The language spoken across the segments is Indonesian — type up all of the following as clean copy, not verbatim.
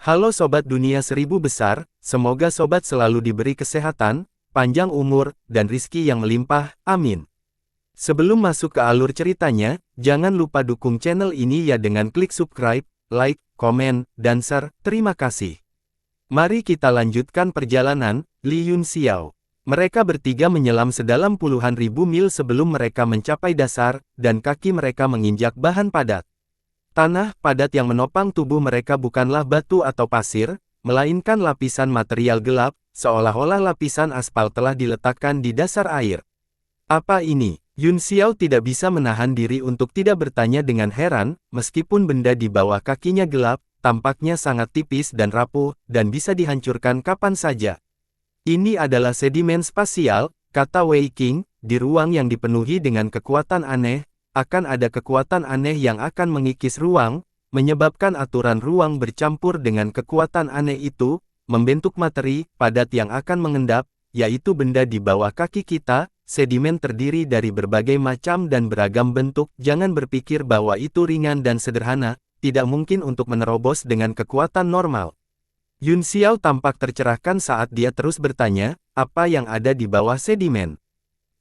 Halo Sobat Dunia Seribu Besar, semoga Sobat selalu diberi kesehatan, panjang umur, dan rizki yang melimpah, amin. Sebelum masuk ke alur ceritanya, jangan lupa dukung channel ini ya dengan klik subscribe, like, komen, dan share, terima kasih. Mari kita lanjutkan perjalanan, Li Yun Xiao. Mereka bertiga menyelam sedalam puluhan ribu mil sebelum mereka mencapai dasar, dan kaki mereka menginjak bahan padat. Tanah padat yang menopang tubuh mereka bukanlah batu atau pasir, melainkan lapisan material gelap, seolah-olah lapisan aspal telah diletakkan di dasar air. Apa ini? Yun Xiao tidak bisa menahan diri untuk tidak bertanya dengan heran, meskipun benda di bawah kakinya gelap, tampaknya sangat tipis dan rapuh, dan bisa dihancurkan kapan saja. Ini adalah sedimen spasial, kata Wei Qing, di ruang yang dipenuhi dengan kekuatan aneh. Akan ada kekuatan aneh yang akan mengikis ruang, menyebabkan aturan ruang bercampur dengan kekuatan aneh itu, membentuk materi padat yang akan mengendap, yaitu benda di bawah kaki kita. Sedimen terdiri dari berbagai macam dan beragam bentuk. Jangan berpikir bahwa itu ringan dan sederhana, tidak mungkin untuk menerobos dengan kekuatan normal. Yun Xiao tampak tercerahkan saat dia terus bertanya, apa yang ada di bawah sedimen?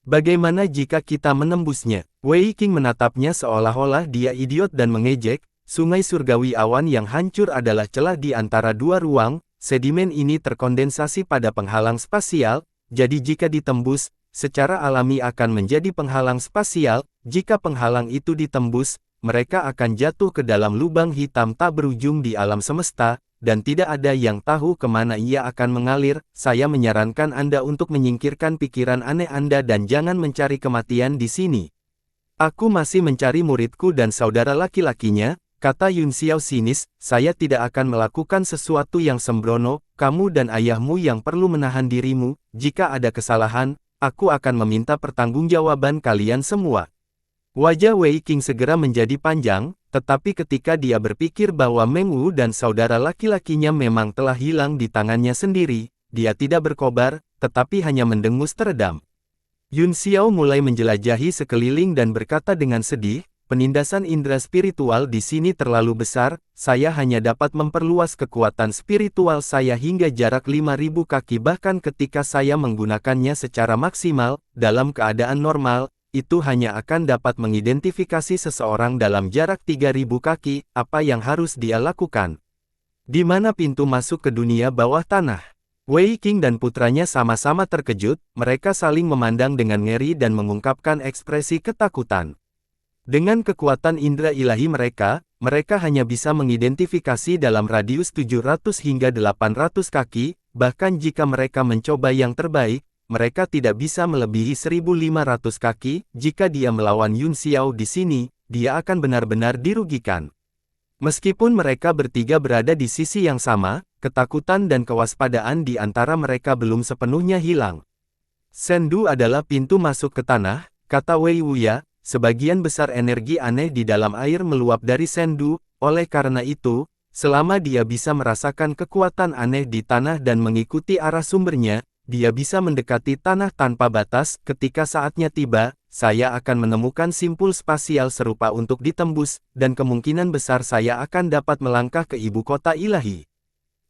Bagaimana jika kita menembusnya? Wei Qing menatapnya seolah-olah dia idiot dan mengejek. Sungai surgawi awan yang hancur adalah celah di antara dua ruang. Sedimen ini terkondensasi pada penghalang spasial, jadi jika ditembus, secara alami akan menjadi penghalang spasial. Jika penghalang itu ditembus, mereka akan jatuh ke dalam lubang hitam tak berujung di alam semesta, dan tidak ada yang tahu kemana ia akan mengalir. Saya menyarankan Anda untuk menyingkirkan pikiran aneh Anda dan jangan mencari kematian di sini. Aku masih mencari muridku dan saudara laki-lakinya, kata Yun Xiao sinis. Saya tidak akan melakukan sesuatu yang sembrono. Kamu dan ayahmu yang perlu menahan dirimu. Jika ada kesalahan, aku akan meminta pertanggungjawaban kalian semua. Wajah Wei Qing segera menjadi panjang, tetapi ketika dia berpikir bahwa Meng Wu dan saudara laki-lakinya memang telah hilang di tangannya sendiri, dia tidak berkobar, tetapi hanya mendengus teredam. Yun Xiao mulai menjelajahi sekeliling dan berkata dengan sedih, penindasan indera spiritual di sini terlalu besar, saya hanya dapat memperluas kekuatan spiritual saya hingga jarak 5.000 kaki bahkan ketika saya menggunakannya secara maksimal, dalam keadaan normal, itu hanya akan dapat mengidentifikasi seseorang dalam jarak 3.000 kaki. Apa yang harus dia lakukan? Di mana pintu masuk ke dunia bawah tanah? Wei Qing dan putranya sama-sama terkejut, mereka saling memandang dengan ngeri dan mengungkapkan ekspresi ketakutan. Dengan kekuatan indera ilahi mereka hanya bisa mengidentifikasi dalam radius 700 hingga 800 kaki, bahkan jika mereka mencoba yang terbaik, mereka tidak bisa melebihi 1.500 kaki. Jika dia melawan Yun Xiao di sini, dia akan benar-benar dirugikan. Meskipun mereka bertiga berada di sisi yang sama, ketakutan dan kewaspadaan di antara mereka belum sepenuhnya hilang. Sendu adalah pintu masuk ke tanah, kata Wei Wuya. Sebagian besar energi aneh di dalam air meluap dari sendu, oleh karena itu, selama dia bisa merasakan kekuatan aneh di tanah dan mengikuti arah sumbernya, dia bisa mendekati tanah tanpa batas. Ketika saatnya tiba, saya akan menemukan simpul spasial serupa untuk ditembus, dan kemungkinan besar saya akan dapat melangkah ke ibu kota ilahi.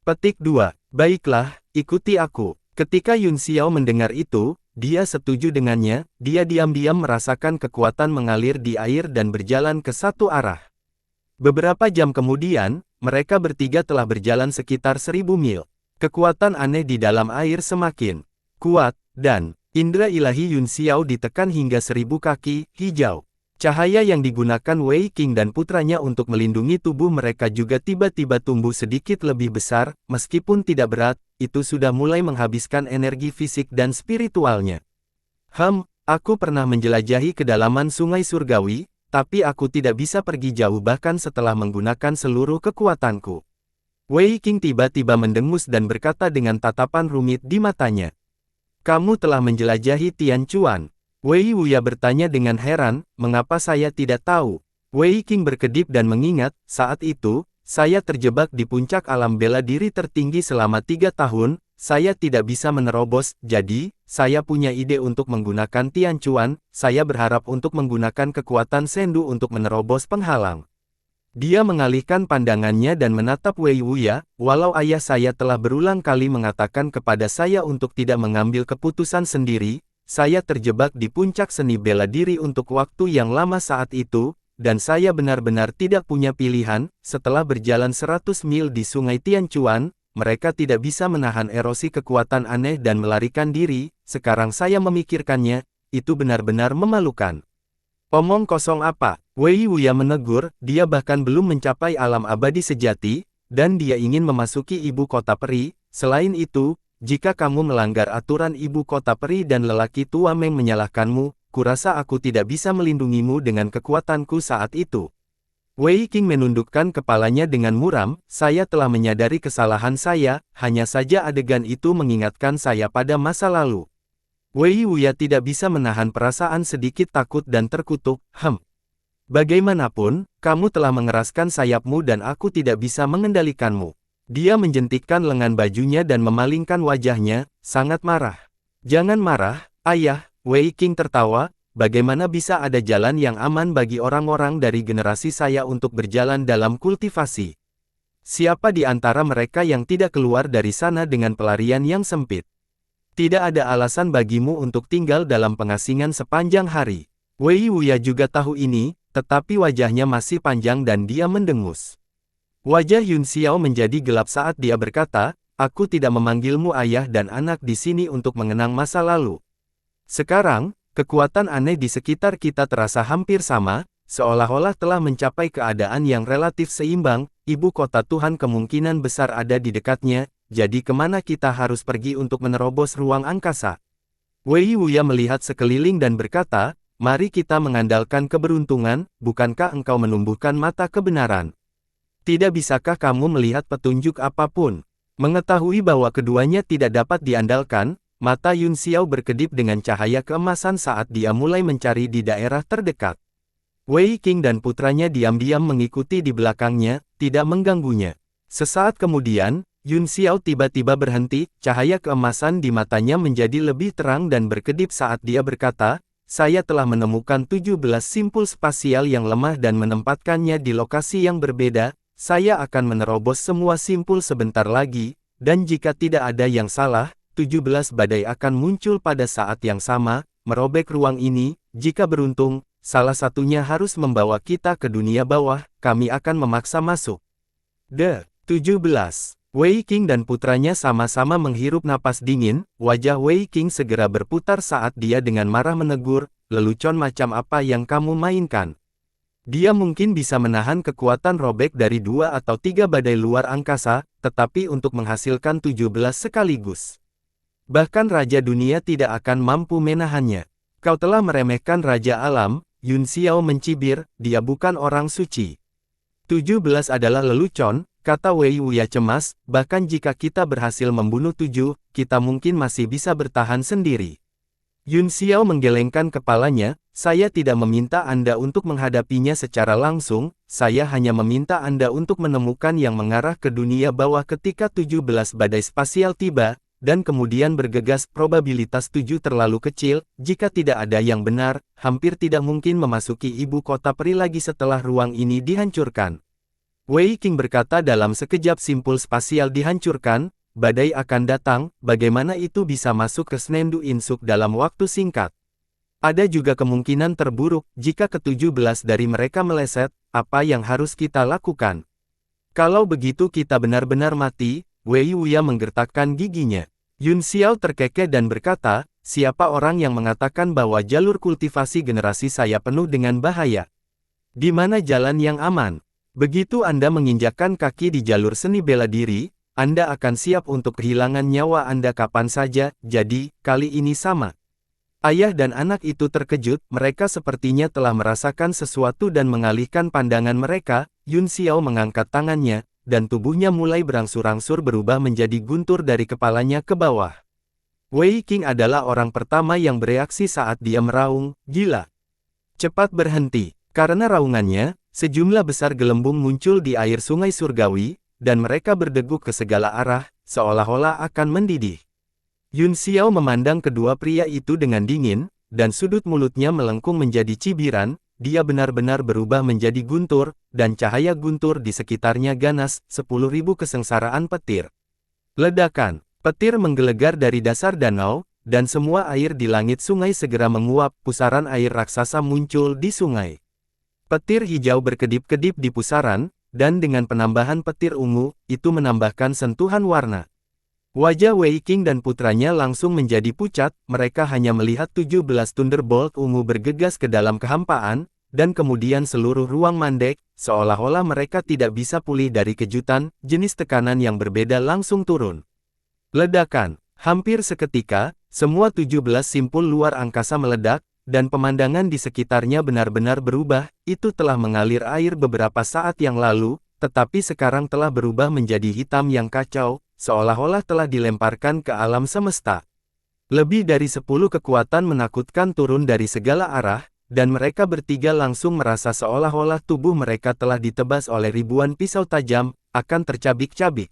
Petik 2. Baiklah, ikuti aku. Ketika Yun Xiao mendengar itu, dia setuju dengannya. Dia diam-diam merasakan kekuatan mengalir di air dan berjalan ke satu arah. Beberapa jam kemudian, mereka bertiga telah berjalan sekitar 1.000 mil. Kekuatan aneh di dalam air semakin kuat, dan indera ilahi Yun Xiao ditekan hingga 1.000 kaki hijau. Cahaya yang digunakan Wei Qing dan putranya untuk melindungi tubuh mereka juga tiba-tiba tumbuh sedikit lebih besar, meskipun tidak berat, itu sudah mulai menghabiskan energi fisik dan spiritualnya. Aku pernah menjelajahi kedalaman sungai surgawi, tapi aku tidak bisa pergi jauh bahkan setelah menggunakan seluruh kekuatanku. Wei Qing tiba-tiba mendengus dan berkata dengan tatapan rumit di matanya. Kamu telah menjelajahi Tianquan. Wei Wuya bertanya dengan heran, mengapa saya tidak tahu? Wei Qing berkedip dan mengingat, saat itu, saya terjebak di puncak alam bela diri tertinggi selama 3 tahun, saya tidak bisa menerobos, jadi, saya punya ide untuk menggunakan Tianquan, saya berharap untuk menggunakan kekuatan sendu untuk menerobos penghalang. Dia mengalihkan pandangannya dan menatap Wei Wuya, walau ayah saya telah berulang kali mengatakan kepada saya untuk tidak mengambil keputusan sendiri, saya terjebak di puncak seni bela diri untuk waktu yang lama saat itu, dan saya benar-benar tidak punya pilihan. Setelah berjalan 100 mil di sungai Tianchuan, mereka tidak bisa menahan erosi kekuatan aneh dan melarikan diri. Sekarang saya memikirkannya, itu benar-benar memalukan. Omong kosong apa? Wei Wuya menegur, dia bahkan belum mencapai alam abadi sejati, dan dia ingin memasuki ibu kota peri. Selain itu, jika kamu melanggar aturan ibu kota peri dan lelaki tua Meng menyalahkanmu, kurasa aku tidak bisa melindungimu dengan kekuatanku saat itu. Wei Qing menundukkan kepalanya dengan muram, saya telah menyadari kesalahan saya, hanya saja adegan itu mengingatkan saya pada masa lalu. Wei Wuya tidak bisa menahan perasaan sedikit takut dan terkutuk. Bagaimanapun, kamu telah mengeraskan sayapmu dan aku tidak bisa mengendalikanmu. Dia menjentikkan lengan bajunya dan memalingkan wajahnya, sangat marah. Jangan marah, ayah, Wei Qing tertawa, bagaimana bisa ada jalan yang aman bagi orang-orang dari generasi saya untuk berjalan dalam kultivasi? Siapa di antara mereka yang tidak keluar dari sana dengan pelarian yang sempit? Tidak ada alasan bagimu untuk tinggal dalam pengasingan sepanjang hari. Wei Wuya juga tahu ini, tetapi wajahnya masih panjang dan dia mendengus. Wajah Yun Xiao menjadi gelap saat dia berkata, aku tidak memanggilmu ayah dan anak di sini untuk mengenang masa lalu. Sekarang, kekuatan aneh di sekitar kita terasa hampir sama, seolah-olah telah mencapai keadaan yang relatif seimbang, ibu kota Tuhan kemungkinan besar ada di dekatnya, jadi kemana kita harus pergi untuk menerobos ruang angkasa? Wei Wuya melihat sekeliling dan berkata, mari kita mengandalkan keberuntungan, bukankah engkau menumbuhkan mata kebenaran? Tidak bisakah kamu melihat petunjuk apapun? Mengetahui bahwa keduanya tidak dapat diandalkan, mata Yun Xiao berkedip dengan cahaya keemasan saat dia mulai mencari di daerah terdekat. Wei Qing dan putranya diam-diam mengikuti di belakangnya, tidak mengganggunya. Sesaat kemudian, Yun Xiao tiba-tiba berhenti, cahaya keemasan di matanya menjadi lebih terang dan berkedip saat dia berkata, saya telah menemukan 17 simpul spasial yang lemah dan menempatkannya di lokasi yang berbeda, saya akan menerobos semua simpul sebentar lagi, dan jika tidak ada yang salah, 17 badai akan muncul pada saat yang sama, merobek ruang ini, jika beruntung, salah satunya harus membawa kita ke dunia bawah, kami akan memaksa masuk. 17. Wei Qing dan putranya sama-sama menghirup napas dingin, wajah Wei Qing segera berputar saat dia dengan marah menegur, lelucon macam apa yang kamu mainkan? Dia mungkin bisa menahan kekuatan robek dari 2 atau 3 badai luar angkasa, tetapi untuk menghasilkan 17 sekaligus. Bahkan Raja Dunia tidak akan mampu menahannya. Kau telah meremehkan Raja Alam, Yun Xiao mencibir, dia bukan orang suci. 17 adalah lelucon, kata Wei Wuya cemas, bahkan jika kita berhasil membunuh 7, kita mungkin masih bisa bertahan sendiri. Yun Xiao menggelengkan kepalanya, saya tidak meminta Anda untuk menghadapinya secara langsung, saya hanya meminta Anda untuk menemukan yang mengarah ke dunia bawah ketika 17 badai spasial tiba, dan kemudian bergegas. Probabilitas 7 terlalu kecil, jika tidak ada yang benar, hampir tidak mungkin memasuki ibu kota peri lagi setelah ruang ini dihancurkan. Wei Qing berkata dalam sekejap simpul spasial dihancurkan, badai akan datang, bagaimana itu bisa masuk ke Snendu Insuk dalam waktu singkat? Ada juga kemungkinan terburuk, jika ke-17 dari mereka meleset, apa yang harus kita lakukan? Kalau begitu kita benar-benar mati, Wei Wuya menggertakkan giginya. Yun Xiao terkekeh dan berkata, siapa orang yang mengatakan bahwa jalur kultivasi generasi saya penuh dengan bahaya? Di mana jalan yang aman? Begitu Anda menginjakkan kaki di jalur seni bela diri, Anda akan siap untuk kehilangan nyawa Anda kapan saja, jadi, kali ini sama. Ayah dan anak itu terkejut, mereka sepertinya telah merasakan sesuatu dan mengalihkan pandangan mereka. Yun Xiao mengangkat tangannya, dan tubuhnya mulai berangsur-angsur berubah menjadi guntur dari kepalanya ke bawah. Wei Qing adalah orang pertama yang bereaksi saat dia meraung, gila. Cepat berhenti, karena raungannya, sejumlah besar gelembung muncul di air sungai surgawi, dan mereka berdeguk ke segala arah, seolah-olah akan mendidih. Yun Xiao memandang kedua pria itu dengan dingin, dan sudut mulutnya melengkung menjadi cibiran, dia benar-benar berubah menjadi guntur, dan cahaya guntur di sekitarnya ganas, 10.000 kesengsaraan petir. Ledakan, petir menggelegar dari dasar danau, dan semua air di langit sungai segera menguap, pusaran air raksasa muncul di sungai. Petir hijau berkedip-kedip di pusaran, dan dengan penambahan petir ungu, itu menambahkan sentuhan warna. Wajah Wei Qing dan putranya langsung menjadi pucat, mereka hanya melihat 17 Thunderbolt ungu bergegas ke dalam kehampaan, dan kemudian seluruh ruang mandek, seolah-olah mereka tidak bisa pulih dari kejutan, jenis tekanan yang berbeda langsung turun. Ledakan, hampir seketika, semua 17 simpul luar angkasa meledak, dan pemandangan di sekitarnya benar-benar berubah, itu telah mengalir air beberapa saat yang lalu, tetapi sekarang telah berubah menjadi hitam yang kacau, seolah-olah telah dilemparkan ke alam semesta. Lebih dari 10 kekuatan menakutkan turun dari segala arah, dan mereka bertiga langsung merasa seolah-olah tubuh mereka telah ditebas oleh ribuan pisau tajam, akan tercabik-cabik.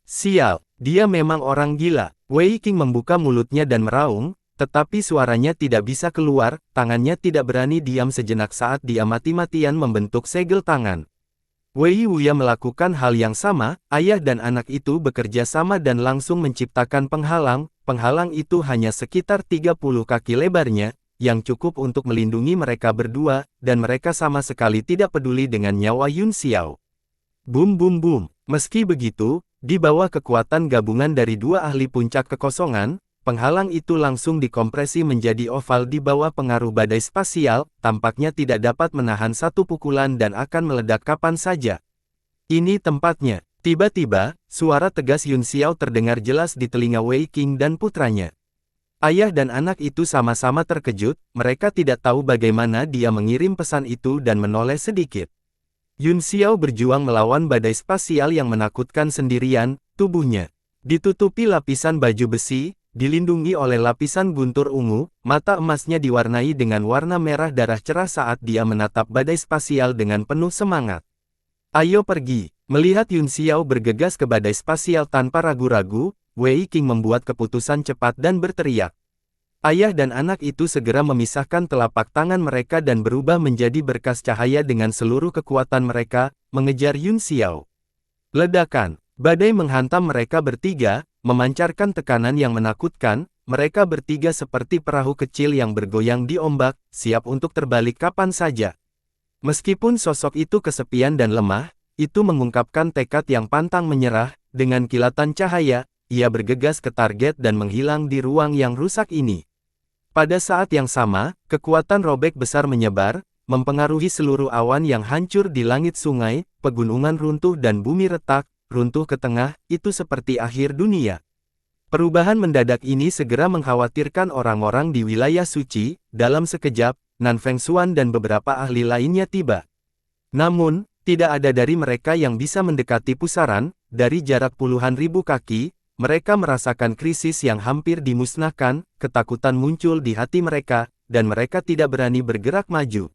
Sial, dia memang orang gila. Wei Qing membuka mulutnya dan meraung, tetapi suaranya tidak bisa keluar, tangannya tidak berani diam sejenak saat dia mati-matian membentuk segel tangan. Wei Wuya melakukan hal yang sama, ayah dan anak itu bekerja sama dan langsung menciptakan penghalang, penghalang itu hanya sekitar 30 kaki lebarnya, yang cukup untuk melindungi mereka berdua, dan mereka sama sekali tidak peduli dengan nyawa Yun Xiao. Bum bum bum, meski begitu, di bawah kekuatan gabungan dari dua ahli puncak kekosongan, penghalang itu langsung dikompresi menjadi oval di bawah pengaruh badai spasial, tampaknya tidak dapat menahan satu pukulan dan akan meledak kapan saja. Ini tempatnya. Tiba-tiba, suara tegas Yun Xiao terdengar jelas di telinga Wei Qing dan putranya. Ayah dan anak itu sama-sama terkejut, mereka tidak tahu bagaimana dia mengirim pesan itu dan menoleh sedikit. Yun Xiao berjuang melawan badai spasial yang menakutkan sendirian, tubuhnya ditutupi lapisan baju besi, dilindungi oleh lapisan guntur ungu, mata emasnya diwarnai dengan warna merah darah cerah saat dia menatap badai spasial dengan penuh semangat. Ayo pergi. Melihat Yun Xiao bergegas ke badai spasial tanpa ragu-ragu, Wei Qing membuat keputusan cepat dan berteriak. Ayah dan anak itu segera memisahkan telapak tangan mereka dan berubah menjadi berkas cahaya dengan seluruh kekuatan mereka, mengejar Yun Xiao. Ledakan, badai menghantam mereka bertiga, memancarkan tekanan yang menakutkan, mereka bertiga seperti perahu kecil yang bergoyang di ombak, siap untuk terbalik kapan saja. Meskipun sosok itu kesepian dan lemah, itu mengungkapkan tekad yang pantang menyerah, dengan kilatan cahaya, ia bergegas ke target dan menghilang di ruang yang rusak ini. Pada saat yang sama, kekuatan robek besar menyebar, mempengaruhi seluruh awan yang hancur di langit sungai, pegunungan runtuh dan bumi retak, runtuh ke tengah, itu seperti akhir dunia. Perubahan mendadak ini segera mengkhawatirkan orang-orang di wilayah suci, dalam sekejap, Nan Fengxuan dan beberapa ahli lainnya tiba. Namun, tidak ada dari mereka yang bisa mendekati pusaran, dari jarak puluhan ribu kaki, mereka merasakan krisis yang hampir dimusnahkan, ketakutan muncul di hati mereka, dan mereka tidak berani bergerak maju.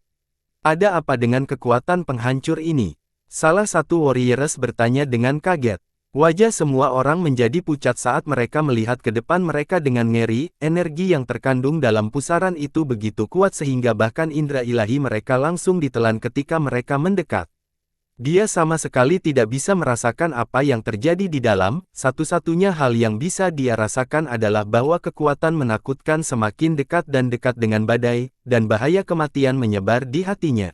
Ada apa dengan kekuatan penghancur ini? Salah satu warriors bertanya dengan kaget. Wajah semua orang menjadi pucat saat mereka melihat ke depan mereka dengan ngeri, energi yang terkandung dalam pusaran itu begitu kuat sehingga bahkan indera ilahi mereka langsung ditelan ketika mereka mendekat. Dia sama sekali tidak bisa merasakan apa yang terjadi di dalam, satu-satunya hal yang bisa dia rasakan adalah bahwa kekuatan menakutkan semakin dekat dan dekat dengan badai, dan bahaya kematian menyebar di hatinya.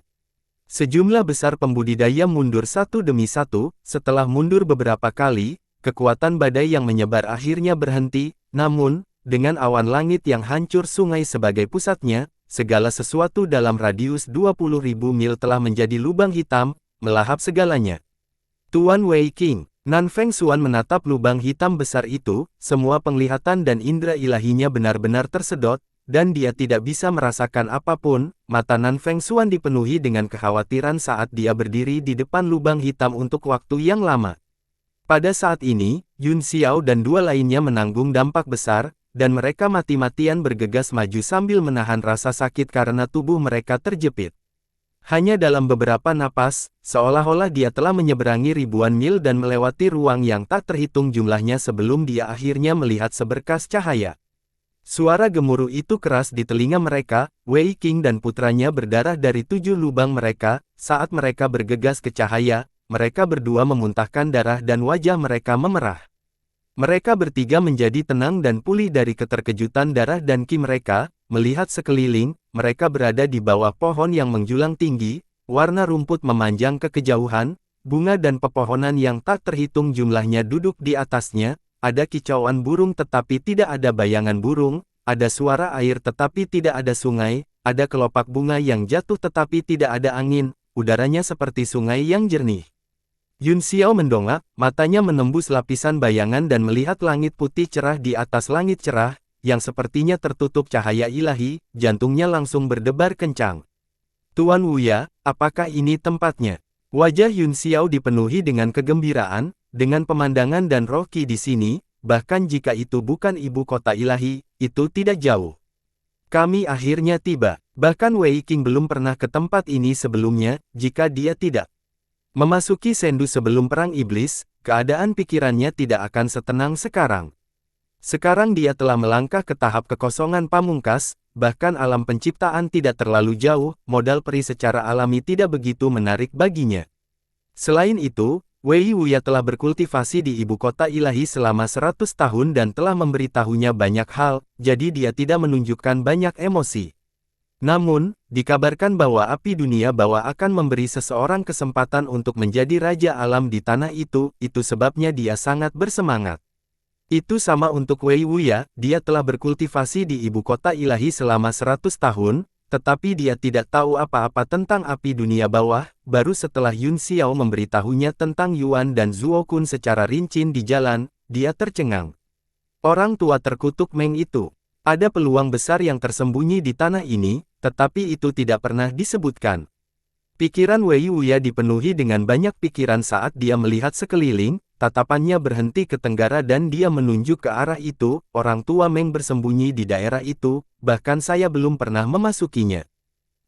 Sejumlah besar pembudidaya mundur satu demi satu, setelah mundur beberapa kali, kekuatan badai yang menyebar akhirnya berhenti, namun, dengan awan langit yang hancur sungai sebagai pusatnya, segala sesuatu dalam radius 20.000 mil telah menjadi lubang hitam, melahap segalanya. Tuan Wei Qing, Nan Fengxuan menatap lubang hitam besar itu, semua penglihatan dan indera ilahinya benar-benar tersedot, dan dia tidak bisa merasakan apapun. Mata Nan Fengxuan dipenuhi dengan kekhawatiran saat dia berdiri di depan lubang hitam untuk waktu yang lama. Pada saat ini, Yun Xiao dan dua lainnya menanggung dampak besar, dan mereka mati-matian bergegas maju sambil menahan rasa sakit karena tubuh mereka terjepit. Hanya dalam beberapa napas, seolah-olah dia telah menyeberangi ribuan mil dan melewati ruang yang tak terhitung jumlahnya sebelum dia akhirnya melihat seberkas cahaya. Suara gemuruh itu keras di telinga mereka. Wei Qing dan putranya berdarah dari 7 lubang mereka. Saat mereka bergegas ke cahaya, mereka berdua memuntahkan darah dan wajah mereka memerah. Mereka bertiga menjadi tenang dan pulih dari keterkejutan darah dan ki mereka. Melihat sekeliling, mereka berada di bawah pohon yang menjulang tinggi. Warna rumput memanjang ke kejauhan. Bunga dan pepohonan yang tak terhitung jumlahnya duduk di atasnya. Ada kicauan burung tetapi tidak ada bayangan burung, ada suara air tetapi tidak ada sungai, ada kelopak bunga yang jatuh tetapi tidak ada angin, udaranya seperti sungai yang jernih. Yun Xiao mendongak, matanya menembus lapisan bayangan dan melihat langit putih cerah di atas langit cerah, yang sepertinya tertutup cahaya ilahi, jantungnya langsung berdebar kencang. Tuan Wuya, apakah ini tempatnya? Wajah Yun Xiao dipenuhi dengan kegembiraan, dengan pemandangan dan roh Qi di sini, bahkan jika itu bukan ibu kota ilahi, itu tidak jauh. Kami akhirnya tiba. Bahkan Wei Qing belum pernah ke tempat ini sebelumnya, jika dia tidak memasuki Sendu sebelum perang iblis, keadaan pikirannya tidak akan setenang sekarang. Sekarang dia telah melangkah ke tahap kekosongan pamungkas, bahkan alam penciptaan tidak terlalu jauh, modal peri secara alami tidak begitu menarik baginya. Selain itu, Wei Wuya telah berkultivasi di ibu kota ilahi selama 100 tahun dan telah memberitahunya banyak hal, jadi dia tidak menunjukkan banyak emosi. Namun, dikabarkan bahwa api dunia bawah akan memberi seseorang kesempatan untuk menjadi raja alam di tanah itu sebabnya dia sangat bersemangat. Itu sama untuk Wei Wuya, dia telah berkultivasi di ibu kota ilahi selama 100 tahun, tetapi dia tidak tahu apa-apa tentang api dunia bawah, baru setelah Yun Xiao memberitahunya tentang Yuan dan Zuo Kun secara rinci di jalan, dia tercengang. Orang tua terkutuk Meng itu. Ada peluang besar yang tersembunyi di tanah ini, tetapi itu tidak pernah disebutkan. Pikiran Wei Wuya dipenuhi dengan banyak pikiran saat dia melihat sekeliling, tatapannya berhenti ke tenggara dan dia menunjuk ke arah itu, orang tua Meng bersembunyi di daerah itu, bahkan saya belum pernah memasukinya.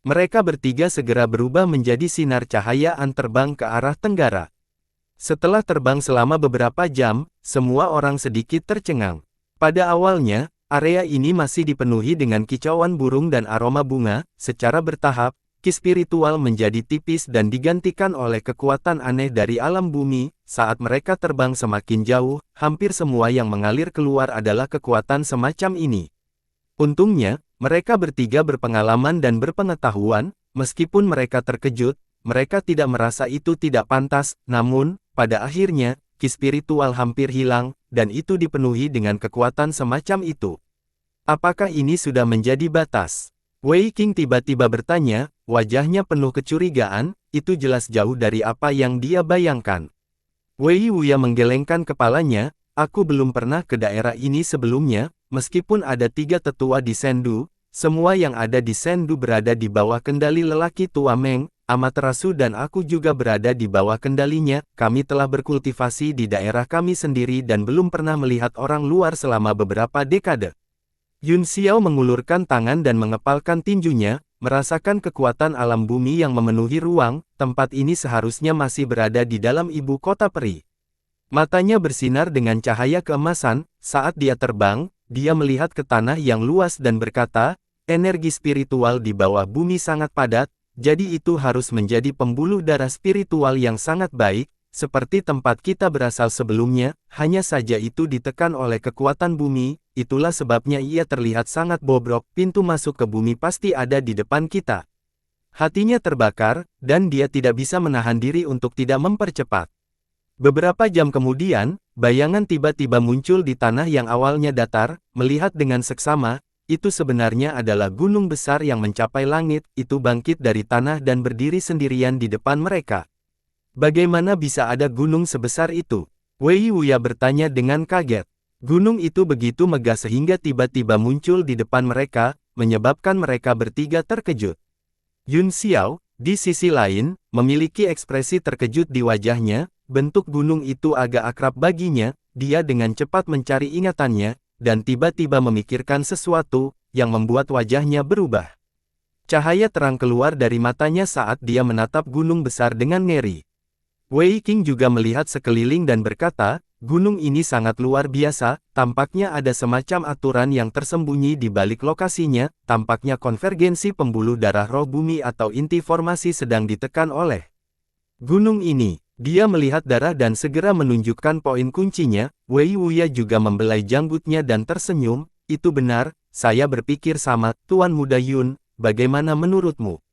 Mereka bertiga segera berubah menjadi sinar cahaya terbang ke arah tenggara. Setelah terbang selama beberapa jam, semua orang sedikit tercengang. Pada awalnya, area ini masih dipenuhi dengan kicauan burung dan aroma bunga, secara bertahap, ki spiritual menjadi tipis dan digantikan oleh kekuatan aneh dari alam bumi. Saat mereka terbang semakin jauh, hampir semua yang mengalir keluar adalah kekuatan semacam ini. Untungnya, mereka bertiga berpengalaman dan berpengetahuan, meskipun mereka terkejut, mereka tidak merasa itu tidak pantas, namun, pada akhirnya, ki spiritual hampir hilang, dan itu dipenuhi dengan kekuatan semacam itu. Apakah ini sudah menjadi batas? Wei Qing tiba-tiba bertanya, wajahnya penuh kecurigaan, itu jelas jauh dari apa yang dia bayangkan. Wei Wuya menggelengkan kepalanya, aku belum pernah ke daerah ini sebelumnya, meskipun ada 3 tetua di Sendu, semua yang ada di Sendu berada di bawah kendali lelaki tua Meng, Amaterasu dan aku juga berada di bawah kendalinya, kami telah berkultivasi di daerah kami sendiri dan belum pernah melihat orang luar selama beberapa dekade. Yun Xiao mengulurkan tangan dan mengepalkan tinjunya, merasakan kekuatan alam bumi yang memenuhi ruang, tempat ini seharusnya masih berada di dalam ibu kota peri. Matanya bersinar dengan cahaya keemasan, saat dia terbang, dia melihat ke tanah yang luas dan berkata, energi spiritual di bawah bumi sangat padat, jadi itu harus menjadi pembuluh darah spiritual yang sangat baik, seperti tempat kita berasal sebelumnya, hanya saja itu ditekan oleh kekuatan bumi, itulah sebabnya ia terlihat sangat bobrok, pintu masuk ke bumi pasti ada di depan kita. Hatinya terbakar, dan dia tidak bisa menahan diri untuk tidak mempercepat. Beberapa jam kemudian, bayangan tiba-tiba muncul di tanah yang awalnya datar, melihat dengan seksama, itu sebenarnya adalah gunung besar yang mencapai langit, itu bangkit dari tanah dan berdiri sendirian di depan mereka. Bagaimana bisa ada gunung sebesar itu? Wei Wuya bertanya dengan kaget. Gunung itu begitu megah sehingga tiba-tiba muncul di depan mereka, menyebabkan mereka bertiga terkejut. Yun Xiao, di sisi lain, memiliki ekspresi terkejut di wajahnya, bentuk gunung itu agak akrab baginya, dia dengan cepat mencari ingatannya, dan tiba-tiba memikirkan sesuatu, yang membuat wajahnya berubah. Cahaya terang keluar dari matanya saat dia menatap gunung besar dengan ngeri. Wei Qing juga melihat sekeliling dan berkata, Gunung ini sangat luar biasa, tampaknya ada semacam aturan yang tersembunyi di balik lokasinya, tampaknya konvergensi pembuluh darah roh bumi atau inti formasi sedang ditekan oleh gunung ini. Dia melihat darah dan segera menunjukkan poin kuncinya. Wei Wuya juga membelai janggutnya dan tersenyum. Itu benar, saya berpikir sama, Tuan Muda Yun, bagaimana menurutmu?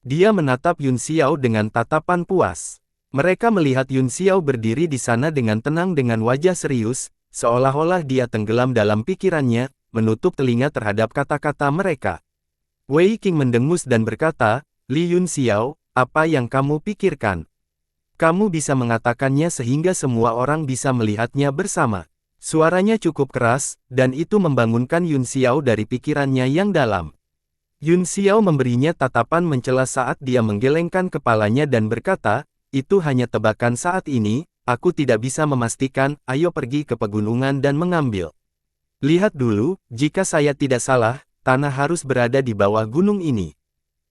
Dia menatap Yun Xiao dengan tatapan puas. Mereka melihat Yun Xiao berdiri di sana dengan tenang dengan wajah serius, seolah-olah dia tenggelam dalam pikirannya, menutup telinga terhadap kata-kata mereka. Wei Qing mendengus dan berkata, Li Yun Xiao, apa yang kamu pikirkan? Kamu bisa mengatakannya sehingga semua orang bisa melihatnya bersama. Suaranya cukup keras, dan itu membangunkan Yun Xiao dari pikirannya yang dalam. Yun Xiao memberinya tatapan mencela saat dia menggelengkan kepalanya dan berkata, itu hanya tebakan saat ini, aku tidak bisa memastikan, ayo pergi ke pegunungan dan mengambil. Lihat dulu, jika saya tidak salah, tanah harus berada di bawah gunung ini.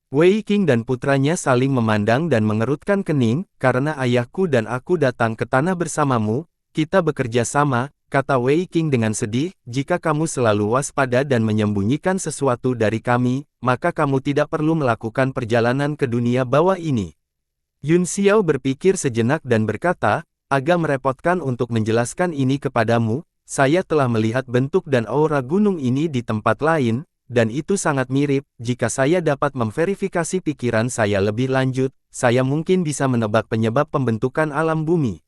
Wei Qing dan putranya saling memandang dan mengerutkan kening, karena ayahku dan aku datang ke tanah bersamamu, kita bekerja sama, kata Wei Qing dengan sedih, jika kamu selalu waspada dan menyembunyikan sesuatu dari kami, maka kamu tidak perlu melakukan perjalanan ke dunia bawah ini. Yun Xiao berpikir sejenak dan berkata, agak merepotkan untuk menjelaskan ini kepadamu, saya telah melihat bentuk dan aura gunung ini di tempat lain, dan itu sangat mirip, jika saya dapat memverifikasi pikiran saya lebih lanjut, saya mungkin bisa menebak penyebab pembentukan alam bumi.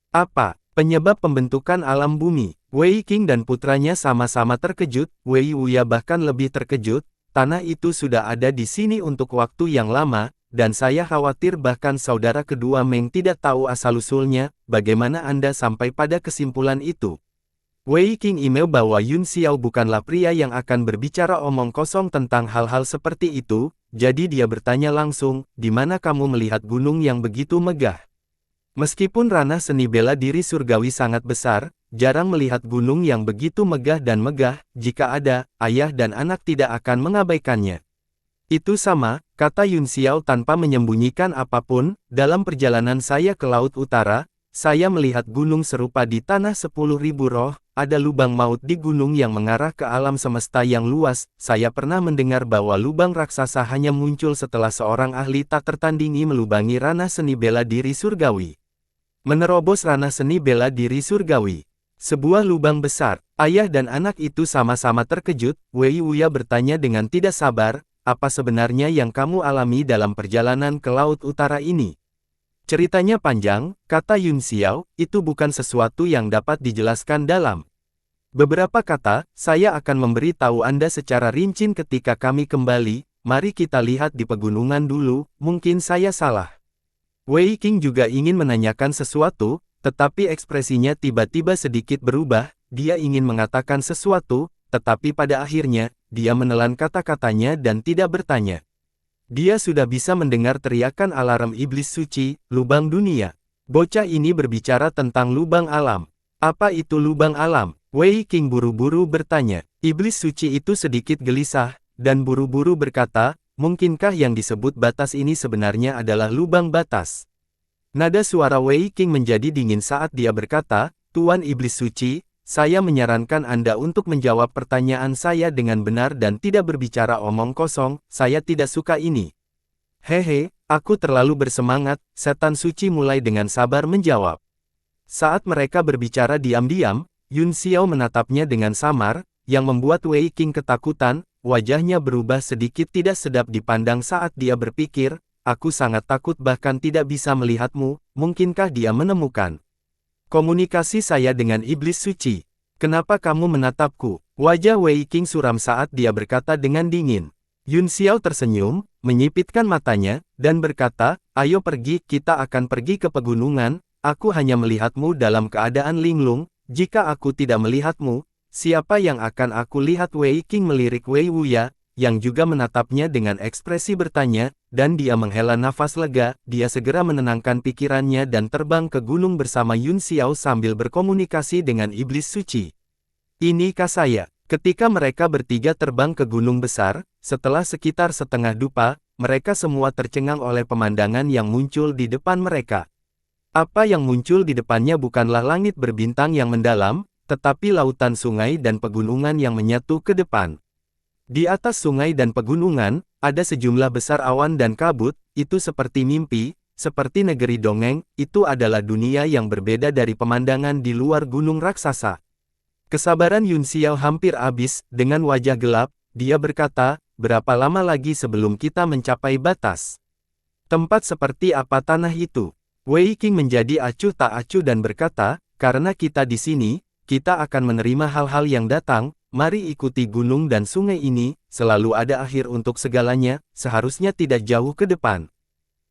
Apa? Penyebab pembentukan alam bumi? Wei Qing dan putranya sama-sama terkejut, Wei Wuya bahkan lebih terkejut, tanah itu sudah ada di sini untuk waktu yang lama, dan saya khawatir bahkan saudara kedua Meng tidak tahu asal-usulnya, bagaimana Anda sampai pada kesimpulan itu? Wei Qing email bahwa Yun Xiao bukanlah pria yang akan berbicara omong kosong tentang hal-hal seperti itu, jadi dia bertanya langsung, di mana kamu melihat gunung yang begitu megah? Meskipun ranah seni bela diri surgawi sangat besar, jarang melihat gunung yang begitu megah dan megah, jika ada, ayah dan anak tidak akan mengabaikannya. Itu sama, kata Yun Xiao tanpa menyembunyikan apapun, dalam perjalanan saya ke Laut Utara, saya melihat gunung serupa di tanah 10.000 roh, ada lubang maut di gunung yang mengarah ke alam semesta yang luas, saya pernah mendengar bahwa lubang raksasa hanya muncul setelah seorang ahli tak tertandingi melubangi ranah seni bela diri surgawi. Menerobos ranah seni bela diri surgawi. Sebuah lubang besar, ayah dan anak itu sama-sama terkejut, Wei Wuya bertanya dengan tidak sabar, apa sebenarnya yang kamu alami dalam perjalanan ke Laut Utara ini? Ceritanya panjang, kata Yun Xiao, itu bukan sesuatu yang dapat dijelaskan dalam beberapa kata, saya akan memberi tahu Anda secara rinci ketika kami kembali, mari kita lihat di pegunungan dulu, mungkin saya salah. Wei Qing juga ingin menanyakan sesuatu, tetapi ekspresinya tiba-tiba sedikit berubah, dia ingin mengatakan sesuatu, tetapi pada akhirnya, dia menelan kata-katanya dan tidak bertanya. Dia sudah bisa mendengar teriakan alarm iblis suci, lubang dunia. Bocah ini berbicara tentang lubang alam. Apa itu lubang alam? Wei Qing buru-buru bertanya. Iblis suci itu sedikit gelisah, dan buru-buru berkata, mungkinkah yang disebut batas ini sebenarnya adalah lubang batas? Nada suara Wei Qing menjadi dingin saat dia berkata, Tuan Iblis Suci, saya menyarankan Anda untuk menjawab pertanyaan saya dengan benar dan tidak berbicara omong kosong, saya tidak suka ini. Hehe, aku terlalu bersemangat, setan suci mulai dengan sabar menjawab. Saat mereka berbicara diam-diam, Yun Xiao menatapnya dengan samar, yang membuat Wei Qing ketakutan, wajahnya berubah sedikit tidak sedap dipandang saat dia berpikir, aku sangat takut bahkan tidak bisa melihatmu, mungkinkah dia menemukan komunikasi saya dengan iblis suci. Kenapa kamu menatapku? Wajah Wei Qing suram saat dia berkata dengan dingin. Yun Xiao tersenyum, menyipitkan matanya, dan berkata, ayo pergi, kita akan pergi ke pegunungan, aku hanya melihatmu dalam keadaan linglung, jika aku tidak melihatmu, siapa yang akan aku lihat? Wei Qing melirik Wei Wuya, yang juga menatapnya dengan ekspresi bertanya, dan dia menghela nafas lega, dia segera menenangkan pikirannya dan terbang ke gunung bersama Yun Xiao sambil berkomunikasi dengan iblis suci. Inikah saya? Ketika mereka bertiga terbang ke gunung besar, setelah sekitar setengah dupa, mereka semua tercengang oleh pemandangan yang muncul di depan mereka. Apa yang muncul di depannya bukanlah langit berbintang yang mendalam, tetapi lautan sungai dan pegunungan yang menyatu ke depan. Di atas sungai dan pegunungan, ada sejumlah besar awan dan kabut, itu seperti mimpi, seperti negeri dongeng, itu adalah dunia yang berbeda dari pemandangan di luar gunung raksasa. Kesabaran Yun Xiao hampir habis, dengan wajah gelap, dia berkata, berapa lama lagi sebelum kita mencapai batas? Tempat seperti apa tanah itu? Wei Qing menjadi acuh tak acuh dan berkata, karena kita di sini, kita akan menerima hal-hal yang datang, mari ikuti gunung dan sungai ini, selalu ada akhir untuk segalanya, seharusnya tidak jauh ke depan.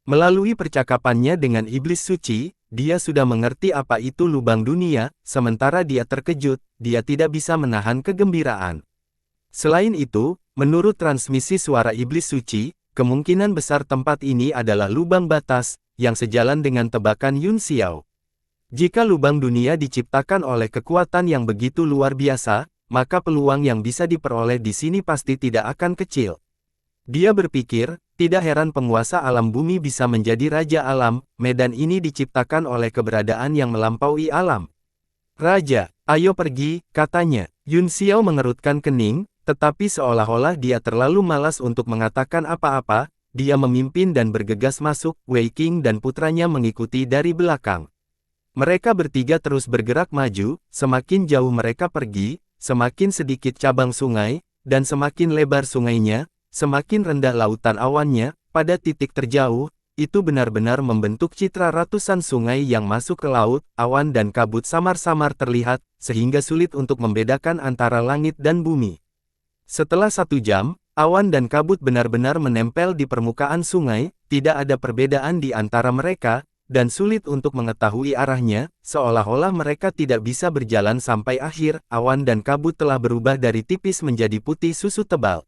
Melalui percakapannya dengan iblis suci, dia sudah mengerti apa itu lubang dunia, sementara dia terkejut, dia tidak bisa menahan kegembiraan. Selain itu, menurut transmisi suara iblis suci, kemungkinan besar tempat ini adalah lubang batas, yang sejalan dengan tebakan Yun Xiao. Jika lubang dunia diciptakan oleh kekuatan yang begitu luar biasa, maka peluang yang bisa diperoleh di sini pasti tidak akan kecil. Dia berpikir, tidak heran penguasa alam bumi bisa menjadi raja alam, medan ini diciptakan oleh keberadaan yang melampaui alam. Raja, ayo pergi, katanya. Yun Xiao mengerutkan kening, tetapi seolah-olah dia terlalu malas untuk mengatakan apa-apa. Dia memimpin dan bergegas masuk, Wei Qing dan putranya mengikuti dari belakang. Mereka bertiga terus bergerak maju, semakin jauh mereka pergi, semakin sedikit cabang sungai, dan semakin lebar sungainya, semakin rendah lautan awannya, pada titik terjauh, itu benar-benar membentuk citra ratusan sungai yang masuk ke laut, awan dan kabut samar-samar terlihat, sehingga sulit untuk membedakan antara langit dan bumi. Setelah 1 jam, awan dan kabut benar-benar menempel di permukaan sungai, tidak ada perbedaan di antara mereka, dan sulit untuk mengetahui arahnya, seolah-olah mereka tidak bisa berjalan sampai akhir, awan dan kabut telah berubah dari tipis menjadi putih susu tebal.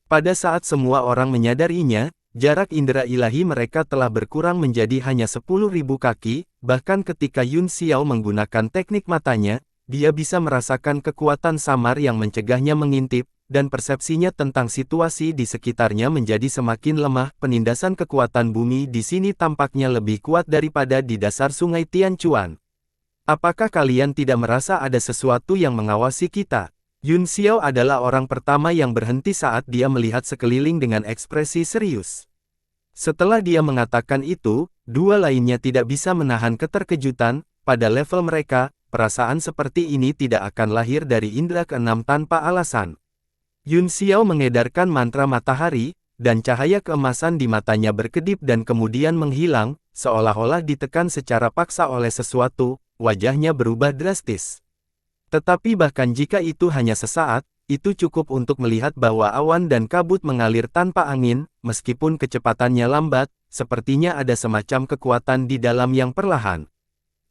Pada saat semua orang menyadarinya, jarak indera ilahi mereka telah berkurang menjadi hanya 10.000 kaki, bahkan ketika Yun Xiao menggunakan teknik matanya, dia bisa merasakan kekuatan samar yang mencegahnya mengintip, dan persepsinya tentang situasi di sekitarnya menjadi semakin lemah. Penindasan kekuatan bumi di sini tampaknya lebih kuat daripada di dasar sungai Tianchuan. Apakah kalian tidak merasa ada sesuatu yang mengawasi kita? Yun Xiao adalah orang pertama yang berhenti saat dia melihat sekeliling dengan ekspresi serius. Setelah dia mengatakan itu, dua lainnya tidak bisa menahan keterkejutan. Pada level mereka, perasaan seperti ini tidak akan lahir dari indera keenam tanpa alasan. Yun Xiao mengedarkan mantra matahari, dan cahaya keemasan di matanya berkedip dan kemudian menghilang, seolah-olah ditekan secara paksa oleh sesuatu, wajahnya berubah drastis. Tetapi bahkan jika itu hanya sesaat, itu cukup untuk melihat bahwa awan dan kabut mengalir tanpa angin, meskipun kecepatannya lambat, sepertinya ada semacam kekuatan di dalam yang perlahan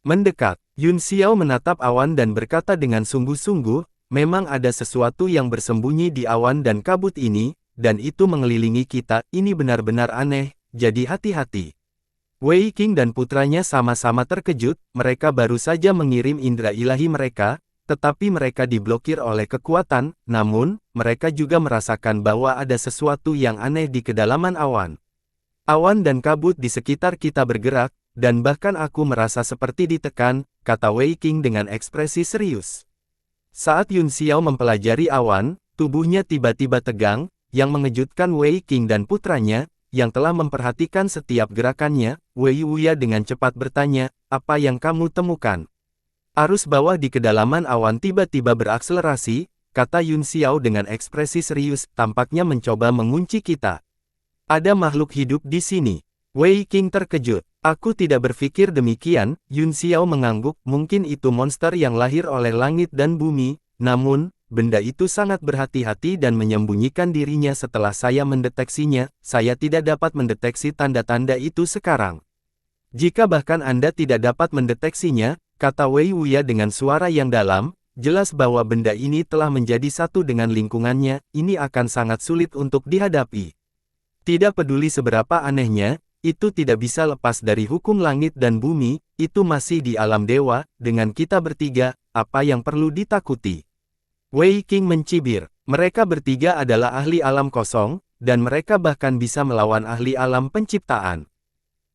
mendekat. Yun Xiao menatap awan dan berkata dengan sungguh-sungguh, memang ada sesuatu yang bersembunyi di awan dan kabut ini, dan itu mengelilingi kita, ini benar-benar aneh, jadi hati-hati. Wei Qing dan putranya sama-sama terkejut, mereka baru saja mengirim indera ilahi mereka, tetapi mereka diblokir oleh kekuatan, namun, mereka juga merasakan bahwa ada sesuatu yang aneh di kedalaman awan. Awan dan kabut di sekitar kita bergerak, dan bahkan aku merasa seperti ditekan, kata Wei Qing dengan ekspresi serius. Saat Yun Xiao mempelajari awan, tubuhnya tiba-tiba tegang, yang mengejutkan Wei Qing dan putranya, yang telah memperhatikan setiap gerakannya. Wei Wuya dengan cepat bertanya, apa yang kamu temukan? Arus bawah di kedalaman awan tiba-tiba berakselerasi, kata Yun Xiao dengan ekspresi serius, tampaknya mencoba mengunci kita. Ada makhluk hidup di sini. Wei Qing terkejut. Aku tidak berpikir demikian, Yun Xiao mengangguk, mungkin itu monster yang lahir oleh langit dan bumi, namun, benda itu sangat berhati-hati dan menyembunyikan dirinya setelah saya mendeteksinya, saya tidak dapat mendeteksi tanda-tanda itu sekarang. Jika bahkan Anda tidak dapat mendeteksinya, kata Wei Wuya dengan suara yang dalam, jelas bahwa benda ini telah menjadi satu dengan lingkungannya, ini akan sangat sulit untuk dihadapi. Tidak peduli seberapa anehnya, itu tidak bisa lepas dari hukum langit dan bumi, itu masih di alam dewa, dengan kita bertiga, apa yang perlu ditakuti? Wei Qing mencibir, mereka bertiga adalah ahli alam kosong, dan mereka bahkan bisa melawan ahli alam penciptaan.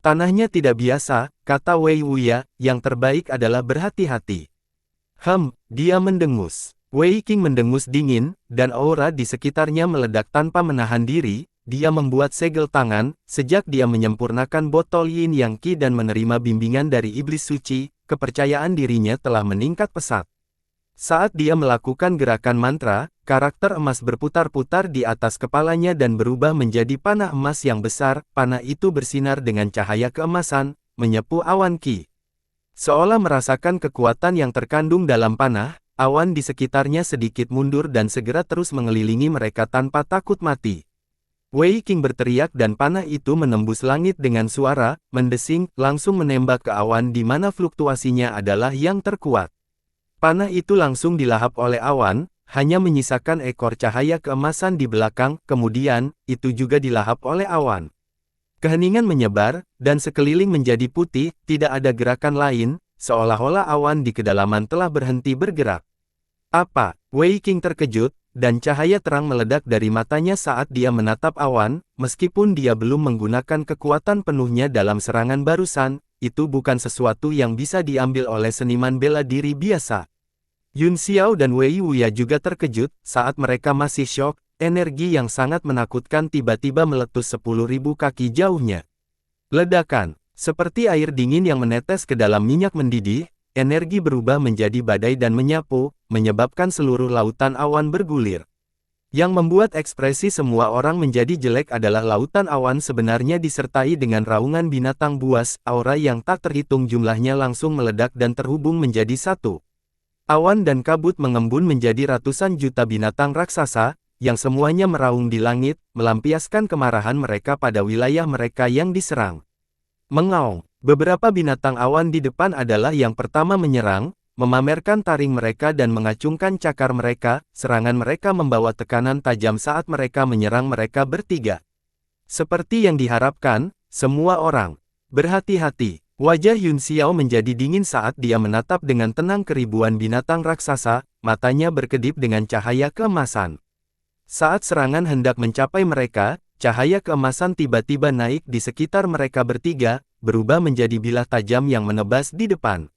Tanahnya tidak biasa, kata Wei Wuya, yang terbaik adalah berhati-hati. Dia mendengus. Wei Qing mendengus dingin, dan aura di sekitarnya meledak tanpa menahan diri. Dia membuat segel tangan, sejak dia menyempurnakan botol Yin Yang Qi dan menerima bimbingan dari iblis suci, kepercayaan dirinya telah meningkat pesat. Saat dia melakukan gerakan mantra, karakter emas berputar-putar di atas kepalanya dan berubah menjadi panah emas yang besar. Panah itu bersinar dengan cahaya keemasan, menyapu awan Qi. Seolah merasakan kekuatan yang terkandung dalam panah, awan di sekitarnya sedikit mundur dan segera terus mengelilingi mereka tanpa takut mati. Wei Qing berteriak dan panah itu menembus langit dengan suara, mendesing, langsung menembak ke awan di mana fluktuasinya adalah yang terkuat. Panah itu langsung dilahap oleh awan, hanya menyisakan ekor cahaya keemasan di belakang, kemudian, itu juga dilahap oleh awan. Keheningan menyebar, dan sekeliling menjadi putih, tidak ada gerakan lain, seolah-olah awan di kedalaman telah berhenti bergerak. Apa? Wei Qing terkejut, dan cahaya terang meledak dari matanya saat dia menatap awan, meskipun dia belum menggunakan kekuatan penuhnya dalam serangan barusan, itu bukan sesuatu yang bisa diambil oleh seniman bela diri biasa. Yun Xiao dan Wei Wuya juga terkejut, saat mereka masih syok, energi yang sangat menakutkan tiba-tiba meletus 10.000 kaki jauhnya. Ledakan, seperti air dingin yang menetes ke dalam minyak mendidih, energi berubah menjadi badai dan menyapu, menyebabkan seluruh lautan awan bergulir. Yang membuat ekspresi semua orang menjadi jelek adalah lautan awan sebenarnya disertai dengan raungan binatang buas, aura yang tak terhitung jumlahnya langsung meledak dan terhubung menjadi satu. Awan dan kabut mengembun menjadi ratusan juta binatang raksasa, yang semuanya meraung di langit, melampiaskan kemarahan mereka pada wilayah mereka yang diserang. Mengaung. Beberapa binatang awan di depan adalah yang pertama menyerang, memamerkan taring mereka dan mengacungkan cakar mereka. Serangan mereka membawa tekanan tajam saat mereka menyerang mereka bertiga. Seperti yang diharapkan, semua orang berhati-hati. Wajah Yun Xiao menjadi dingin saat dia menatap dengan tenang ke ribuan binatang raksasa, matanya berkedip dengan cahaya keemasan. Saat serangan hendak mencapai mereka, cahaya keemasan tiba-tiba naik di sekitar mereka bertiga, berubah menjadi bilah tajam yang menebas di depan.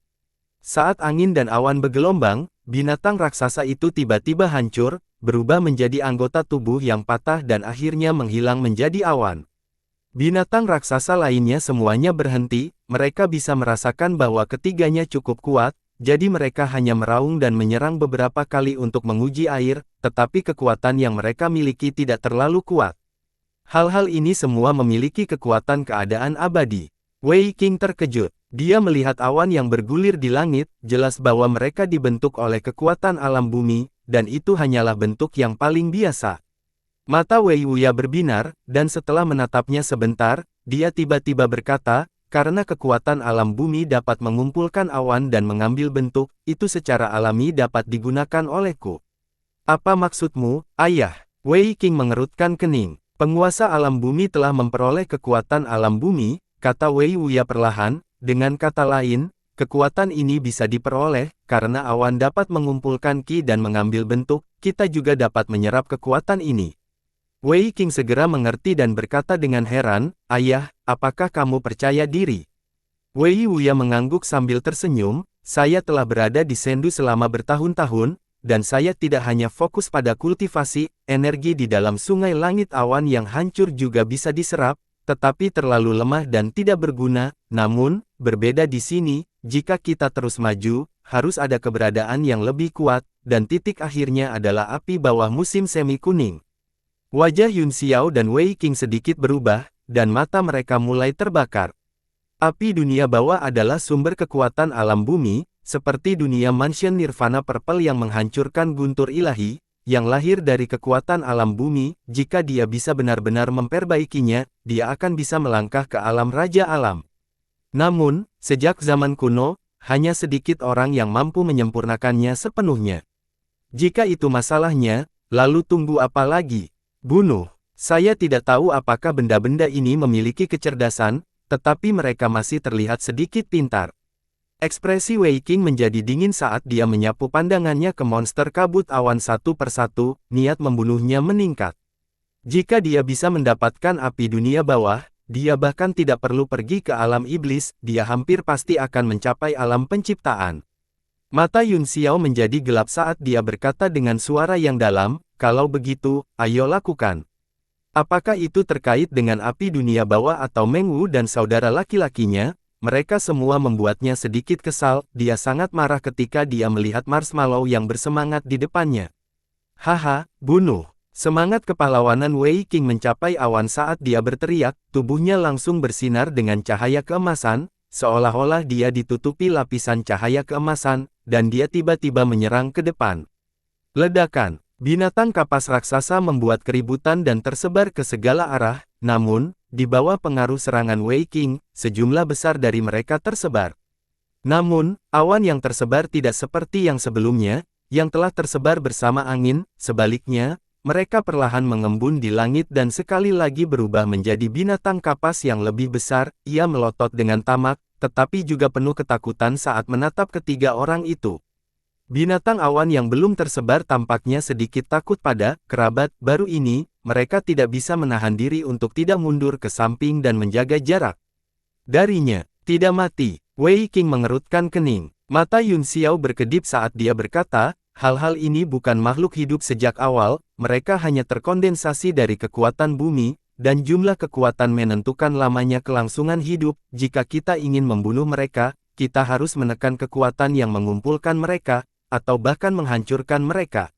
Saat angin dan awan bergelombang, binatang raksasa itu tiba-tiba hancur, berubah menjadi anggota tubuh yang patah dan akhirnya menghilang menjadi awan. Binatang raksasa lainnya semuanya berhenti, mereka bisa merasakan bahwa ketiganya cukup kuat, jadi mereka hanya meraung dan menyerang beberapa kali untuk menguji air, tetapi kekuatan yang mereka miliki tidak terlalu kuat. Hal-hal ini semua memiliki kekuatan keadaan abadi. Wei Qing terkejut. Dia melihat awan yang bergulir di langit, jelas bahwa mereka dibentuk oleh kekuatan alam bumi, dan itu hanyalah bentuk yang paling biasa. Mata Wei Wuya berbinar, dan setelah menatapnya sebentar, dia tiba-tiba berkata, karena kekuatan alam bumi dapat mengumpulkan awan dan mengambil bentuk, itu secara alami dapat digunakan olehku. Apa maksudmu, ayah? Wei Qing mengerutkan kening. Penguasa alam bumi telah memperoleh kekuatan alam bumi, kata Wei Wuya perlahan, dengan kata lain, kekuatan ini bisa diperoleh, karena awan dapat mengumpulkan Qi dan mengambil bentuk, kita juga dapat menyerap kekuatan ini. Wei Qing segera mengerti dan berkata dengan heran, ayah, apakah kamu percaya diri? Wei Wuya mengangguk sambil tersenyum, saya telah berada di Sendu selama bertahun-tahun, dan saya tidak hanya fokus pada kultivasi, energi di dalam sungai langit awan yang hancur juga bisa diserap, tetapi terlalu lemah dan tidak berguna. Namun, berbeda di sini, jika kita terus maju, harus ada keberadaan yang lebih kuat, dan titik akhirnya adalah api bawah musim semi kuning. Wajah Yun Xiao dan Wei Qing sedikit berubah, dan mata mereka mulai terbakar. Api dunia bawah adalah sumber kekuatan alam bumi, seperti dunia Mansion Nirvana Purple yang menghancurkan guntur ilahi, yang lahir dari kekuatan alam bumi. Jika dia bisa benar-benar memperbaikinya, dia akan bisa melangkah ke alam Raja Alam. Namun, sejak zaman kuno, hanya sedikit orang yang mampu menyempurnakannya sepenuhnya. Jika itu masalahnya, lalu tunggu apa lagi? Bunuh. Saya tidak tahu apakah benda-benda ini memiliki kecerdasan, tetapi mereka masih terlihat sedikit pintar. Ekspresi Wei Qing menjadi dingin saat dia menyapu pandangannya ke monster kabut awan satu persatu, niat membunuhnya meningkat. Jika dia bisa mendapatkan api dunia bawah, dia bahkan tidak perlu pergi ke alam iblis, dia hampir pasti akan mencapai alam penciptaan. Mata Yun Xiao menjadi gelap saat dia berkata dengan suara yang dalam, kalau begitu, ayo lakukan. Apakah itu terkait dengan api dunia bawah atau Meng Wu dan saudara laki-lakinya? Mereka semua membuatnya sedikit kesal, dia sangat marah ketika dia melihat marshmallow yang bersemangat di depannya. Haha, bunuh. Semangat kepahlawanan Wei Qing mencapai awan saat dia berteriak, tubuhnya langsung bersinar dengan cahaya keemasan, seolah-olah dia ditutupi lapisan cahaya keemasan, dan dia tiba-tiba menyerang ke depan. Ledakan. Binatang kapas raksasa membuat keributan dan tersebar ke segala arah, namun, di bawah pengaruh serangan Wei Qing, sejumlah besar dari mereka tersebar. Namun, awan yang tersebar tidak seperti yang sebelumnya, yang telah tersebar bersama angin, sebaliknya, mereka perlahan mengembun di langit dan sekali lagi berubah menjadi binatang kapas yang lebih besar, ia melotot dengan tamak, tetapi juga penuh ketakutan saat menatap ketiga orang itu. Binatang awan yang belum tersebar tampaknya sedikit takut pada kerabat baru ini, mereka tidak bisa menahan diri untuk tidak mundur ke samping dan menjaga jarak. Darinya, tidak mati, Wei Qing mengerutkan kening. Mata Yun Xiao berkedip saat dia berkata, hal-hal ini bukan makhluk hidup sejak awal, mereka hanya terkondensasi dari kekuatan bumi, dan jumlah kekuatan menentukan lamanya kelangsungan hidup. Jika kita ingin membunuh mereka, kita harus menekan kekuatan yang mengumpulkan mereka, atau bahkan menghancurkan mereka.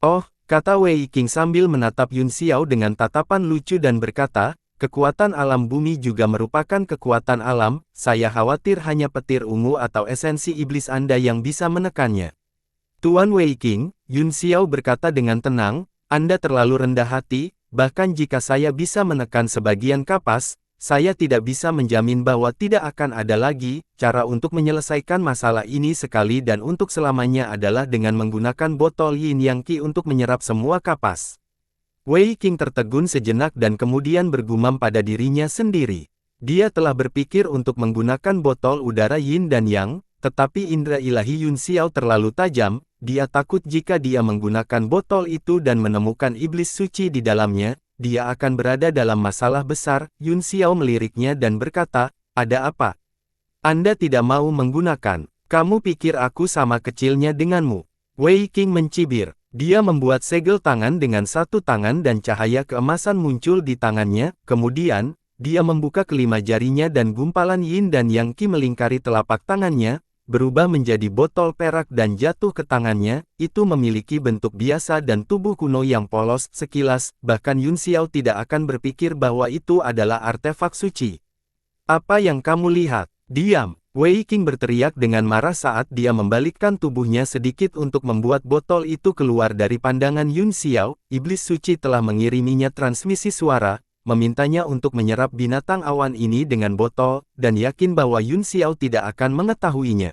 Oh, kata Wei Qing sambil menatap Yun Xiao dengan tatapan lucu dan berkata, kekuatan alam bumi juga merupakan kekuatan alam, saya khawatir hanya petir ungu atau esensi iblis Anda yang bisa menekannya. Tuan Wei Qing, Yun Xiao berkata dengan tenang, Anda terlalu rendah hati, bahkan jika saya bisa menekan sebagian kapas, saya tidak bisa menjamin bahwa tidak akan ada lagi. Cara untuk menyelesaikan masalah ini sekali dan untuk selamanya adalah dengan menggunakan botol Yin Yang Qi untuk menyerap semua kapas. Wei Qing tertegun sejenak dan kemudian bergumam pada dirinya sendiri. Dia telah berpikir untuk menggunakan botol udara Yin dan Yang, tetapi indera ilahi Yun Xiao terlalu tajam, dia takut jika dia menggunakan botol itu dan menemukan iblis suci di dalamnya, dia akan berada dalam masalah besar. Yun Xiao meliriknya dan berkata, ada apa? Anda tidak mau menggunakan, kamu pikir aku sama kecilnya denganmu. Wei Qing mencibir, dia membuat segel tangan dengan satu tangan dan cahaya keemasan muncul di tangannya, kemudian, dia membuka kelima jarinya dan gumpalan Yin dan Yang Qi melingkari telapak tangannya, berubah menjadi botol perak dan jatuh ke tangannya, itu memiliki bentuk biasa dan tubuh kuno yang polos, sekilas, bahkan Yun Xiao tidak akan berpikir bahwa itu adalah artefak suci. Apa yang kamu lihat? Diam! Wei Qing berteriak dengan marah saat dia membalikkan tubuhnya sedikit untuk membuat botol itu keluar dari pandangan Yun Xiao, iblis suci telah mengiriminya transmisi suara, memintanya untuk menyerap binatang awan ini dengan botol, dan yakin bahwa Yun Xiao tidak akan mengetahuinya.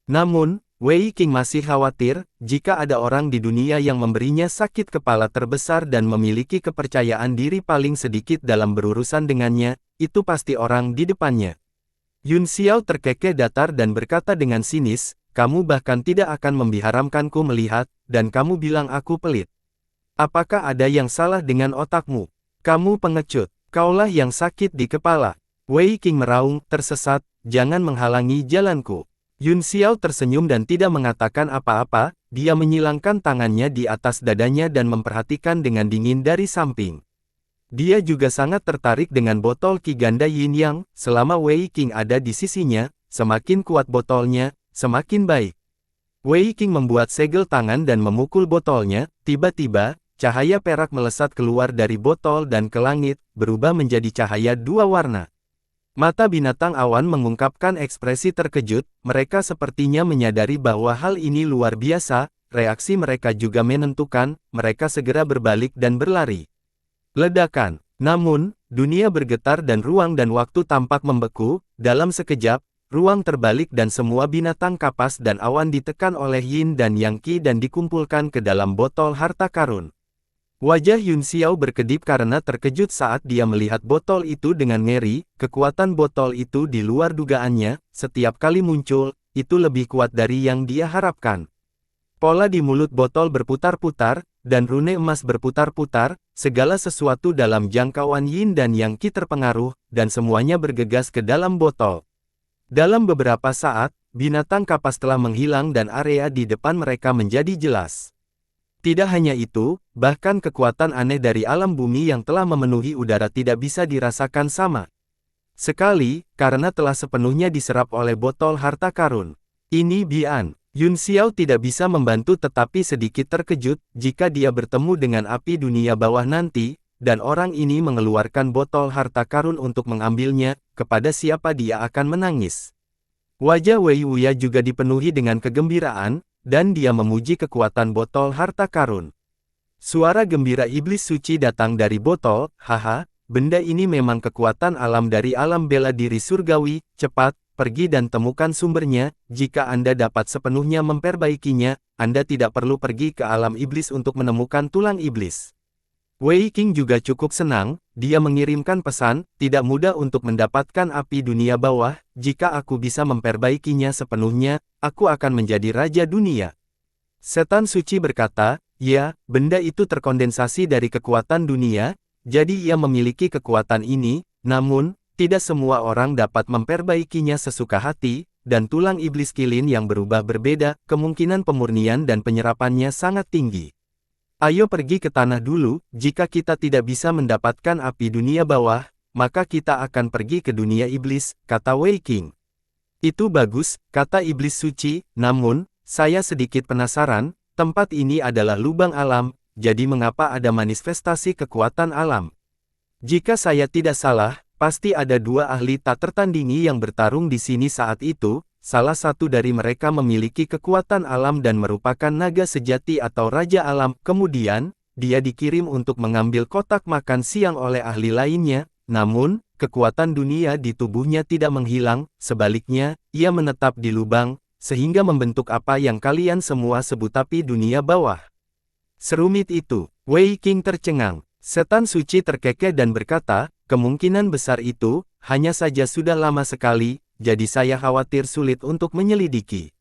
Namun, Wei Qing masih khawatir, jika ada orang di dunia yang memberinya sakit kepala terbesar dan memiliki kepercayaan diri paling sedikit dalam berurusan dengannya, itu pasti orang di depannya. Yun Xiao terkekeh datar dan berkata dengan sinis, kamu bahkan tidak akan membiaramkanku melihat, dan kamu bilang aku pelit. Apakah ada yang salah dengan otakmu? Kamu pengecut, kaulah yang sakit di kepala. Wei Qing meraung, tersesat, jangan menghalangi jalanku. Yun Xiao tersenyum dan tidak mengatakan apa-apa, dia menyilangkan tangannya di atas dadanya dan memperhatikan dengan dingin dari samping. Dia juga sangat tertarik dengan botol Qi ganda Yin Yang, selama Wei Qing ada di sisinya, semakin kuat botolnya, semakin baik. Wei Qing membuat segel tangan dan memukul botolnya, tiba-tiba, cahaya perak melesat keluar dari botol dan ke langit, berubah menjadi cahaya dua warna. Mata binatang awan mengungkapkan ekspresi terkejut, mereka sepertinya menyadari bahwa hal ini luar biasa, reaksi mereka juga menentukan, mereka segera berbalik dan berlari. Ledakan. Namun, dunia bergetar dan ruang dan waktu tampak membeku, dalam sekejap, ruang terbalik dan semua binatang kapas dan awan ditekan oleh Yin dan Yang Qi dan dikumpulkan ke dalam botol harta karun. Wajah Yun Xiao berkedip karena terkejut saat dia melihat botol itu dengan ngeri, kekuatan botol itu di luar dugaannya, setiap kali muncul, itu lebih kuat dari yang dia harapkan. Pola di mulut botol berputar-putar, dan rune emas berputar-putar, segala sesuatu dalam jangkauan yin dan yang qi terpengaruh, dan semuanya bergegas ke dalam botol. Dalam beberapa saat, binatang kapas telah menghilang dan area di depan mereka menjadi jelas. Tidak hanya itu, bahkan kekuatan aneh dari alam bumi yang telah memenuhi udara tidak bisa dirasakan sama sekali, karena telah sepenuhnya diserap oleh botol harta karun. Ini Bian. Yun Xiao tidak bisa membantu tetapi sedikit terkejut jika dia bertemu dengan api dunia bawah nanti, dan orang ini mengeluarkan botol harta karun untuk mengambilnya, kepada siapa dia akan menangis. Wajah Wei Wuya juga dipenuhi dengan kegembiraan, dan dia memuji kekuatan botol harta karun. Suara gembira iblis suci datang dari botol, haha, benda ini memang kekuatan alam dari alam bela diri surgawi, cepat, pergi dan temukan sumbernya, jika Anda dapat sepenuhnya memperbaikinya, Anda tidak perlu pergi ke alam iblis untuk menemukan tulang iblis. Wei Qing juga cukup senang, dia mengirimkan pesan, tidak mudah untuk mendapatkan api dunia bawah, jika aku bisa memperbaikinya sepenuhnya, aku akan menjadi raja dunia. Setan suci berkata, ya, benda itu terkondensasi dari kekuatan dunia, jadi ia memiliki kekuatan ini, namun, tidak semua orang dapat memperbaikinya sesuka hati, dan tulang iblis kilin yang berubah berbeda, kemungkinan pemurnian dan penyerapannya sangat tinggi. Ayo pergi ke tanah dulu, jika kita tidak bisa mendapatkan api dunia bawah, maka kita akan pergi ke dunia iblis, kata Wei Qing. Itu bagus, kata iblis suci, namun, saya sedikit penasaran, tempat ini adalah lubang alam, jadi mengapa ada manifestasi kekuatan alam? Jika saya tidak salah, pasti ada dua ahli tak tertandingi yang bertarung di sini saat itu, salah satu dari mereka memiliki kekuatan alam dan merupakan naga sejati atau raja alam. Kemudian, dia dikirim untuk mengambil kotak makan siang oleh ahli lainnya, namun, kekuatan dunia di tubuhnya tidak menghilang, sebaliknya, ia menetap di lubang, sehingga membentuk apa yang kalian semua sebut api dunia bawah. Serumit itu, Wei Qing tercengang. Setan suci terkekeh dan berkata, kemungkinan besar itu, hanya saja sudah lama sekali, jadi saya khawatir sulit untuk menyelidiki.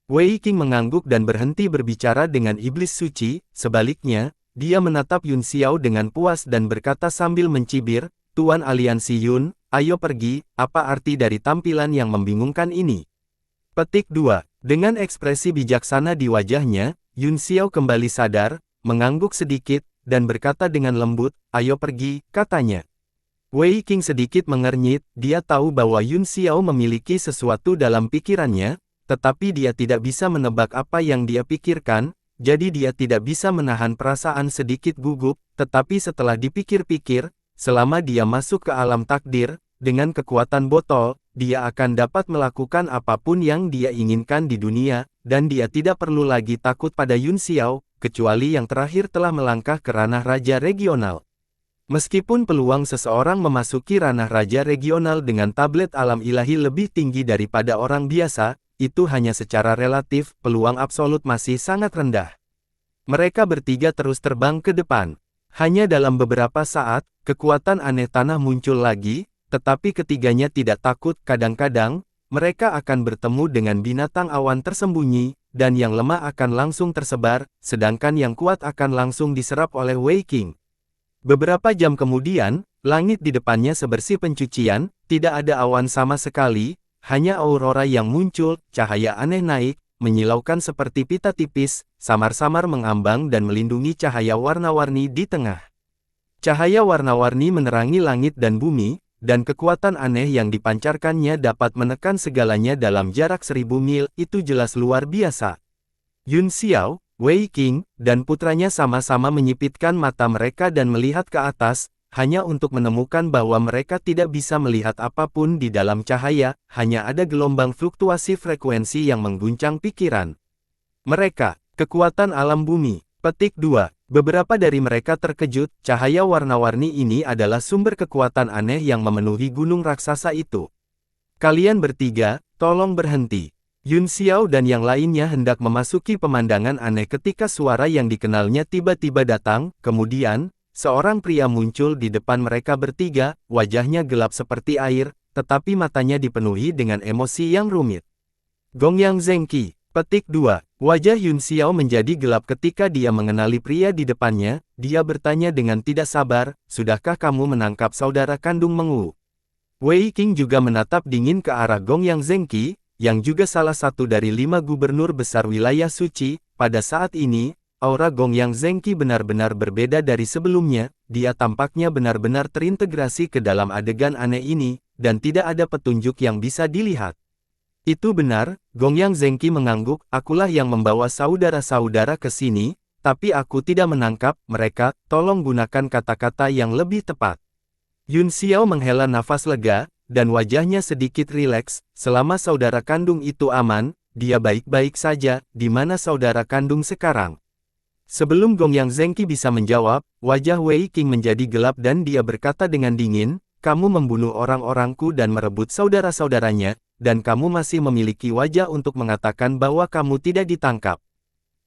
Wei Qing mengangguk dan berhenti berbicara dengan iblis suci, sebaliknya, dia menatap Yun Xiao dengan puas dan berkata sambil mencibir, Tuan Aliansi Yun, ayo pergi, apa arti dari tampilan yang membingungkan ini? Petik 2. Dengan ekspresi bijaksana di wajahnya, Yun Xiao kembali sadar, mengangguk sedikit, dan berkata dengan lembut, ayo pergi, katanya. Wei Qing sedikit mengernyit, dia tahu bahwa Yun Xiao memiliki sesuatu dalam pikirannya, tetapi dia tidak bisa menebak apa yang dia pikirkan, jadi dia tidak bisa menahan perasaan sedikit gugup, tetapi setelah dipikir-pikir, selama dia masuk ke alam takdir, dengan kekuatan botol, dia akan dapat melakukan apapun yang dia inginkan di dunia, dan dia tidak perlu lagi takut pada Yun Xiao, kecuali yang terakhir telah melangkah ke ranah raja regional. Meskipun peluang seseorang memasuki ranah raja regional dengan tablet alam ilahi lebih tinggi daripada orang biasa, itu hanya secara relatif, peluang absolut masih sangat rendah. Mereka bertiga terus terbang ke depan. Hanya dalam beberapa saat, kekuatan aneh tanah muncul lagi, tetapi ketiganya tidak takut. Kadang-kadang, mereka akan bertemu dengan binatang awan tersembunyi, dan yang lemah akan langsung tersebar, sedangkan yang kuat akan langsung diserap oleh Wei Qing. Beberapa jam kemudian, langit di depannya sebersih pencucian, tidak ada awan sama sekali, hanya aurora yang muncul, cahaya aneh naik, menyilaukan seperti pita tipis, samar-samar mengambang dan melindungi cahaya warna-warni di tengah. Cahaya warna-warni menerangi langit dan bumi, dan kekuatan aneh yang dipancarkannya dapat menekan segalanya dalam jarak 1000 mil, itu jelas luar biasa. Yun Xiao, Wei Qing, dan putranya sama-sama menyipitkan mata mereka dan melihat ke atas, hanya untuk menemukan bahwa mereka tidak bisa melihat apapun di dalam cahaya, hanya ada gelombang fluktuasi frekuensi yang mengguncang pikiran. Mereka, kekuatan alam bumi. Petik 2. Beberapa dari mereka terkejut, cahaya warna-warni ini adalah sumber kekuatan aneh yang memenuhi gunung raksasa itu. Kalian bertiga, tolong berhenti. Yun Xiao dan yang lainnya hendak memasuki pemandangan aneh ketika suara yang dikenalnya tiba-tiba datang, kemudian, seorang pria muncul di depan mereka bertiga, wajahnya gelap seperti air, tetapi matanya dipenuhi dengan emosi yang rumit. Gongyang Zengqi. Petik 2. Wajah Yun Xiao menjadi gelap ketika dia mengenali pria di depannya. Dia bertanya dengan tidak sabar, "Sudahkah kamu menangkap saudara kandung Mengwu?" Wei Qing juga menatap dingin ke arah Gongyang Zengqi, yang juga salah satu dari 5 gubernur besar wilayah suci. Pada saat ini, aura Gongyang Zengqi benar-benar berbeda dari sebelumnya. Dia tampaknya benar-benar terintegrasi ke dalam adegan aneh ini, dan tidak ada petunjuk yang bisa dilihat. Itu benar, Gongyang Zengqi mengangguk, "Akulah yang membawa saudara-saudara ke sini, tapi aku tidak menangkap mereka, tolong gunakan kata-kata yang lebih tepat." Yun Xiao menghela nafas lega, dan wajahnya sedikit rileks. "Selama saudara kandung itu aman, dia baik-baik saja. Di mana saudara kandung sekarang?" Sebelum Gongyang Zengqi bisa menjawab, wajah Wei Qing menjadi gelap dan dia berkata dengan dingin, "Kamu membunuh orang-orangku dan merebut saudara-saudaranya, dan kamu masih memiliki wajah untuk mengatakan bahwa kamu tidak ditangkap.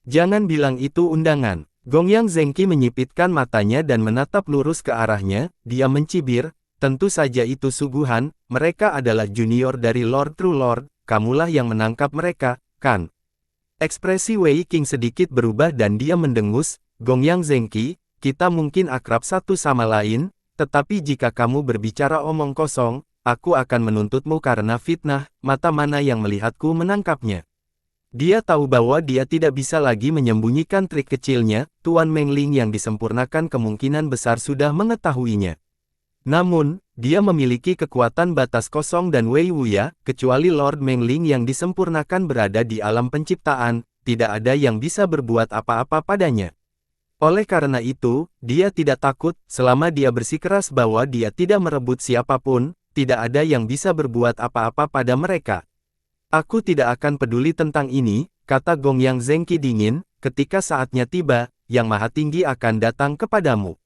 Jangan bilang itu undangan." Gongyang Zengqi menyipitkan matanya dan menatap lurus ke arahnya. Dia mencibir, "Tentu saja itu suguhan, mereka adalah junior dari Lord True Lord, kamulah yang menangkap mereka, kan?" Ekspresi Wei Qing sedikit berubah dan dia mendengus, "Gongyang Zengqi, kita mungkin akrab satu sama lain, tetapi jika kamu berbicara omong kosong, aku akan menuntutmu karena fitnah. Mata mana yang melihatku menangkapnya?" Dia tahu bahwa dia tidak bisa lagi menyembunyikan trik kecilnya. Tuan Mengling yang disempurnakan kemungkinan besar sudah mengetahuinya. Namun, dia memiliki kekuatan batas kosong dan Wei Wuya, kecuali Lord Mengling yang disempurnakan berada di alam penciptaan, tidak ada yang bisa berbuat apa-apa padanya. Oleh karena itu, dia tidak takut, selama dia bersikeras bahwa dia tidak merebut siapapun, tidak ada yang bisa berbuat apa-apa pada mereka. "Aku tidak akan peduli tentang ini," kata Gongyang Zengqi dingin, "ketika saatnya tiba, Yang Maha Tinggi akan datang kepadamu."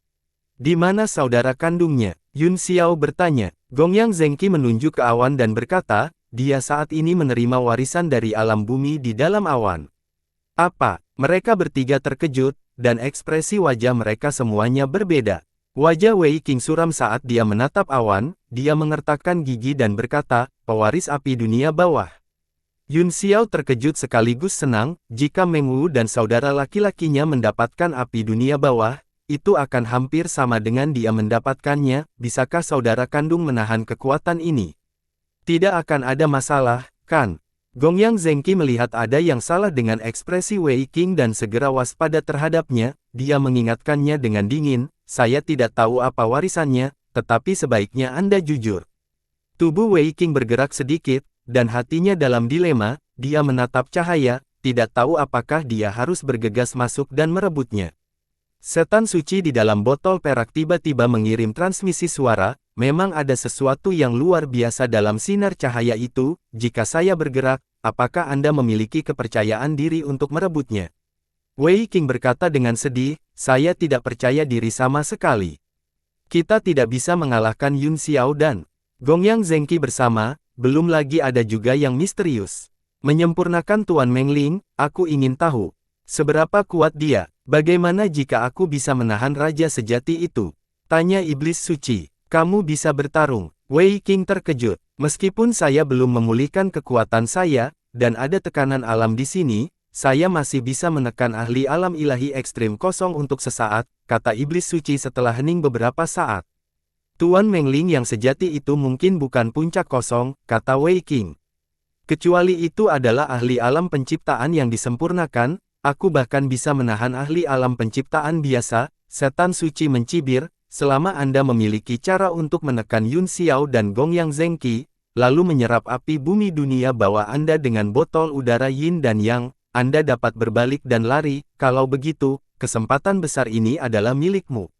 "Di mana saudara kandungnya?" Yun Xiao bertanya. Gongyang Zengqi menunjuk ke awan dan berkata, "Dia saat ini menerima warisan dari alam bumi di dalam awan." "Apa?" Mereka bertiga terkejut, dan ekspresi wajah mereka semuanya berbeda. Wajah Wei Qing suram saat dia menatap awan, dia mengertakkan gigi dan berkata, "Pewaris api dunia bawah." Yun Xiao terkejut sekaligus senang. Jika Mengwu dan saudara laki-lakinya mendapatkan api dunia bawah, itu akan hampir sama dengan dia mendapatkannya. Bisakah saudara kandung menahan kekuatan ini? Tidak akan ada masalah, kan? Gongyang Zengqi melihat ada yang salah dengan ekspresi Wei Qing dan segera waspada terhadapnya. Dia mengingatkannya dengan dingin, "Saya tidak tahu apa warisannya, tetapi sebaiknya Anda jujur." Tubuh Wei Qing bergerak sedikit, dan hatinya dalam dilema. Dia menatap cahaya, tidak tahu apakah dia harus bergegas masuk dan merebutnya. Setan suci di dalam botol perak tiba-tiba mengirim transmisi suara. "Memang ada sesuatu yang luar biasa dalam sinar cahaya itu. Jika saya bergerak, apakah Anda memiliki kepercayaan diri untuk merebutnya?" Wei Qing berkata dengan sedih, "Saya tidak percaya diri sama sekali. Kita tidak bisa mengalahkan Yun Xiao dan Gongyang Zengqi bersama. Belum lagi ada juga yang misterius. Menyempurnakan Tuan Mengling, aku ingin tahu. Seberapa kuat dia? Bagaimana jika aku bisa menahan raja sejati itu?" Tanya iblis suci. "Kamu bisa bertarung?" Wei Qing terkejut. "Meskipun saya belum memulihkan kekuatan saya, dan ada tekanan alam di sini, saya masih bisa menekan ahli alam ilahi ekstrim kosong untuk sesaat," kata iblis suci setelah hening beberapa saat. "Tuan Mengling yang sejati itu mungkin bukan puncak kosong," kata Wei Qing. "Kecuali itu adalah ahli alam penciptaan yang disempurnakan, aku bahkan bisa menahan ahli alam penciptaan biasa." Setan suci mencibir, "Selama Anda memiliki cara untuk menekan Yun Xiao dan Gongyang Zengqi, lalu menyerap api bumi dunia bawah Anda dengan botol udara yin dan yang, Anda dapat berbalik dan lari. Kalau begitu, kesempatan besar ini adalah milikmu."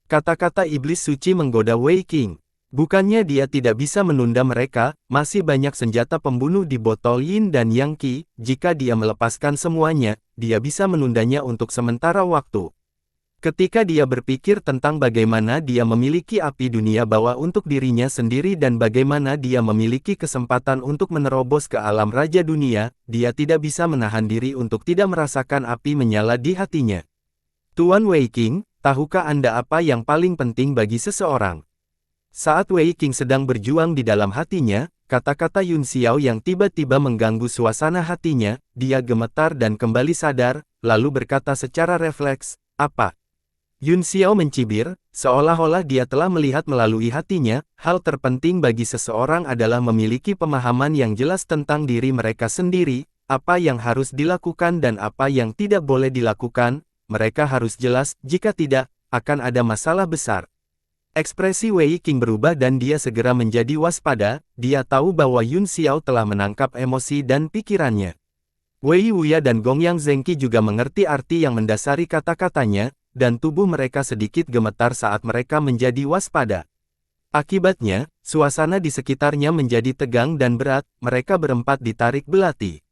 Kata-kata iblis suci menggoda Wei Qing. Bukannya dia tidak bisa menunda mereka, masih banyak senjata pembunuh di botol yin dan yang qi. Jika dia melepaskan semuanya, dia bisa menundanya untuk sementara waktu. Ketika dia berpikir tentang bagaimana dia memiliki api dunia bawah untuk dirinya sendiri dan bagaimana dia memiliki kesempatan untuk menerobos ke alam raja dunia, dia tidak bisa menahan diri untuk tidak merasakan api menyala di hatinya. "Tuan Wei Qing, tahukah Anda apa yang paling penting bagi seseorang?" Saat Wei Qing sedang berjuang di dalam hatinya, kata-kata Yun Xiao yang tiba-tiba mengganggu suasana hatinya, dia gemetar dan kembali sadar, lalu berkata secara refleks, "Apa?" Yun Xiao mencibir, seolah-olah dia telah melihat melalui hatinya, hal terpenting bagi seseorang adalah memiliki pemahaman yang jelas tentang diri mereka sendiri, apa yang harus dilakukan dan apa yang tidak boleh dilakukan, mereka harus jelas, jika tidak, akan ada masalah besar. Ekspresi Wei Qing berubah dan dia segera menjadi waspada, dia tahu bahwa Yun Xiao telah menangkap emosi dan pikirannya. Wei Wuya dan Gongyang Zengqi juga mengerti arti yang mendasari kata-katanya, dan tubuh mereka sedikit gemetar saat mereka menjadi waspada. Akibatnya, suasana di sekitarnya menjadi tegang dan berat, mereka berempat ditarik belati.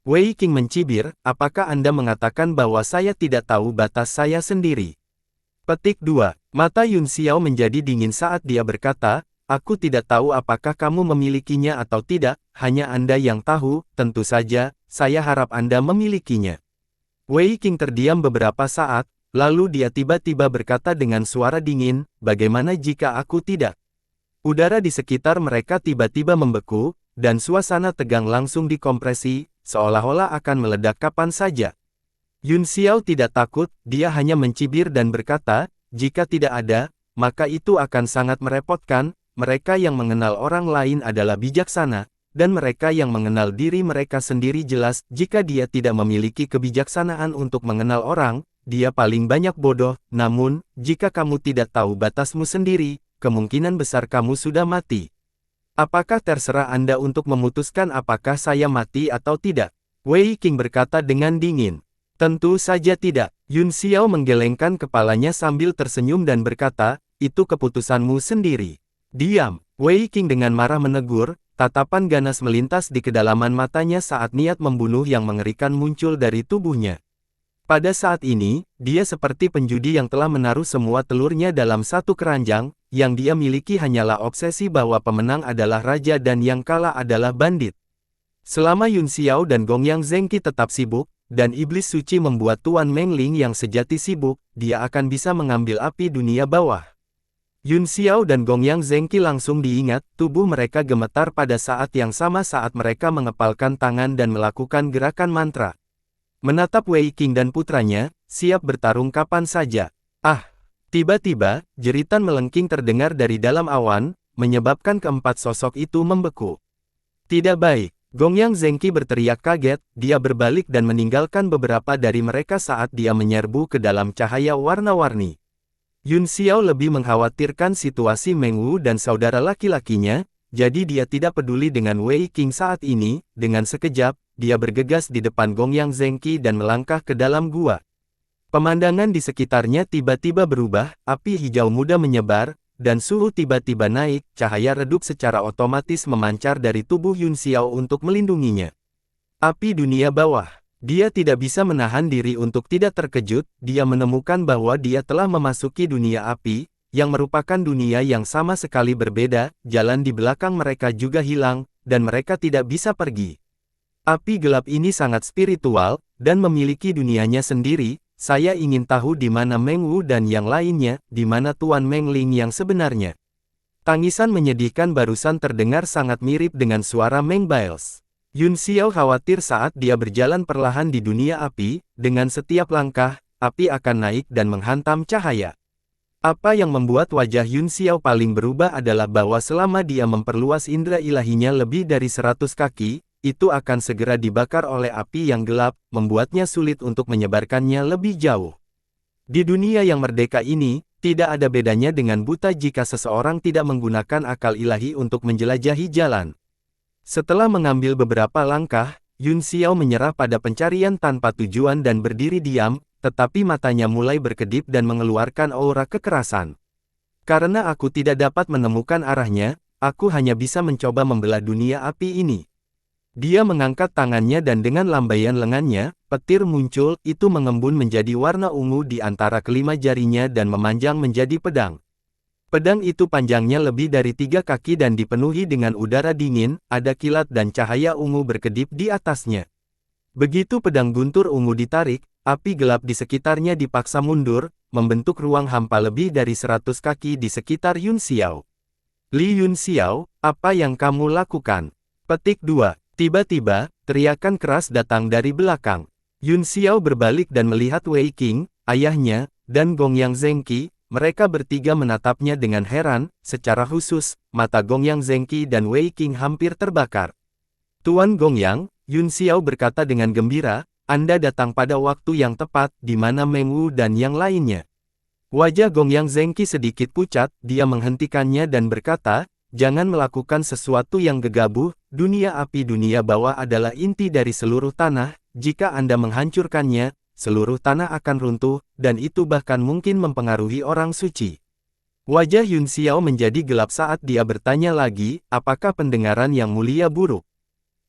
Wei Qing mencibir, apakah Anda mengatakan bahwa saya tidak tahu batas saya sendiri? Petik 2. Mata Yun Xiao menjadi dingin saat dia berkata, aku tidak tahu apakah kamu memilikinya atau tidak, hanya Anda yang tahu, tentu saja, saya harap Anda memilikinya. Wei Qing terdiam beberapa saat, lalu dia tiba-tiba berkata dengan suara dingin, bagaimana jika aku tidak? Udara di sekitar mereka tiba-tiba membeku, dan suasana tegang langsung dikompresi, seolah-olah akan meledak kapan saja. Yun Xiao tidak takut, dia hanya mencibir dan berkata, jika tidak ada, maka itu akan sangat merepotkan, mereka yang mengenal orang lain adalah bijaksana, dan mereka yang mengenal diri mereka sendiri jelas, jika dia tidak memiliki kebijaksanaan untuk mengenal orang, dia paling banyak bodoh, namun, jika kamu tidak tahu batasmu sendiri, kemungkinan besar kamu sudah mati. Apakah terserah Anda untuk memutuskan apakah saya mati atau tidak? Wei Qing berkata dengan dingin. Tentu saja tidak. Yun Xiao menggelengkan kepalanya sambil tersenyum dan berkata, itu keputusanmu sendiri. Diam. Wei Qing dengan marah menegur, tatapan ganas melintas di kedalaman matanya saat niat membunuh yang mengerikan muncul dari tubuhnya. Pada saat ini, dia seperti penjudi yang telah menaruh semua telurnya dalam satu keranjang, yang dia miliki hanyalah obsesi bahwa pemenang adalah raja dan yang kalah adalah bandit. Selama Yun Xiao dan Gongyang Zengqi tetap sibuk, dan iblis suci membuat Tuan Mengling yang sejati sibuk, dia akan bisa mengambil api dunia bawah. Yun Xiao dan Gongyang Zengqi langsung diingat, tubuh mereka gemetar pada saat yang sama saat mereka mengepalkan tangan dan melakukan gerakan mantra. Menatap Wei Qing dan putranya, siap bertarung kapan saja. Tiba-tiba, jeritan melengking terdengar dari dalam awan, menyebabkan keempat sosok itu membeku. Tidak baik. Gongyang Zengqi berteriak kaget, dia berbalik dan meninggalkan beberapa dari mereka saat dia menyerbu ke dalam cahaya warna-warni. Yun Xiao lebih mengkhawatirkan situasi Meng Wu dan saudara laki-lakinya, jadi dia tidak peduli dengan Wei Qing saat ini, dengan sekejap, dia bergegas di depan Gongyang Zengqi dan melangkah ke dalam gua. Pemandangan di sekitarnya tiba-tiba berubah, api hijau muda menyebar, dan suhu tiba-tiba naik, cahaya redup secara otomatis memancar dari tubuh Yun Xiao untuk melindunginya. Api dunia bawah. Dia tidak bisa menahan diri untuk tidak terkejut, dia menemukan bahwa dia telah memasuki dunia api, yang merupakan dunia yang sama sekali berbeda, jalan di belakang mereka juga hilang, dan mereka tidak bisa pergi. Api gelap ini sangat spiritual, dan memiliki dunianya sendiri. Saya ingin tahu di mana Meng Wu dan yang lainnya, di mana Tuan Mengling yang sebenarnya. Tangisan menyedihkan barusan terdengar sangat mirip dengan suara Meng Biles. Yun Xiao khawatir saat dia berjalan perlahan di dunia api, dengan setiap langkah, api akan naik dan menghantam cahaya. Apa yang membuat wajah Yun Xiao paling berubah adalah bahwa selama dia memperluas indera ilahinya lebih dari 100 kaki, itu akan segera dibakar oleh api yang gelap, membuatnya sulit untuk menyebarkannya lebih jauh. Di dunia yang merdeka ini, tidak ada bedanya dengan buta jika seseorang tidak menggunakan akal ilahi untuk menjelajahi jalan. Setelah mengambil beberapa langkah, Yun Xiao menyerah pada pencarian tanpa tujuan dan berdiri diam, tetapi matanya mulai berkedip dan mengeluarkan aura kekerasan. Karena aku tidak dapat menemukan arahnya, aku hanya bisa mencoba membelah dunia api ini. Dia mengangkat tangannya dan dengan lambaian lengannya, petir muncul, itu mengembun menjadi warna ungu di antara kelima jarinya dan memanjang menjadi pedang. Pedang itu panjangnya lebih dari 3 kaki dan dipenuhi dengan udara dingin, ada kilat dan cahaya ungu berkedip di atasnya. Begitu pedang guntur ungu ditarik, api gelap di sekitarnya dipaksa mundur, membentuk ruang hampa lebih dari 100 kaki di sekitar Yun Xiao. Li Yun Xiao, apa yang kamu lakukan? Petik 2. Tiba-tiba, teriakan keras datang dari belakang. Yun Xiao berbalik dan melihat Wei Qing, ayahnya, dan Gongyang Zengqi. Mereka bertiga menatapnya dengan heran. Secara khusus, mata Gongyang Zengqi dan Wei Qing hampir terbakar. Tuan Gongyang, Yun Xiao berkata dengan gembira, Anda datang pada waktu yang tepat, di mana Meng Wu dan yang lainnya. Wajah Gongyang Zengqi sedikit pucat, dia menghentikannya dan berkata, jangan melakukan sesuatu yang gegabah, dunia api dunia bawah adalah inti dari seluruh tanah, jika Anda menghancurkannya, seluruh tanah akan runtuh, dan itu bahkan mungkin mempengaruhi orang suci. Wajah Yun Xiao menjadi gelap saat dia bertanya lagi, apakah pendengaran yang mulia buruk?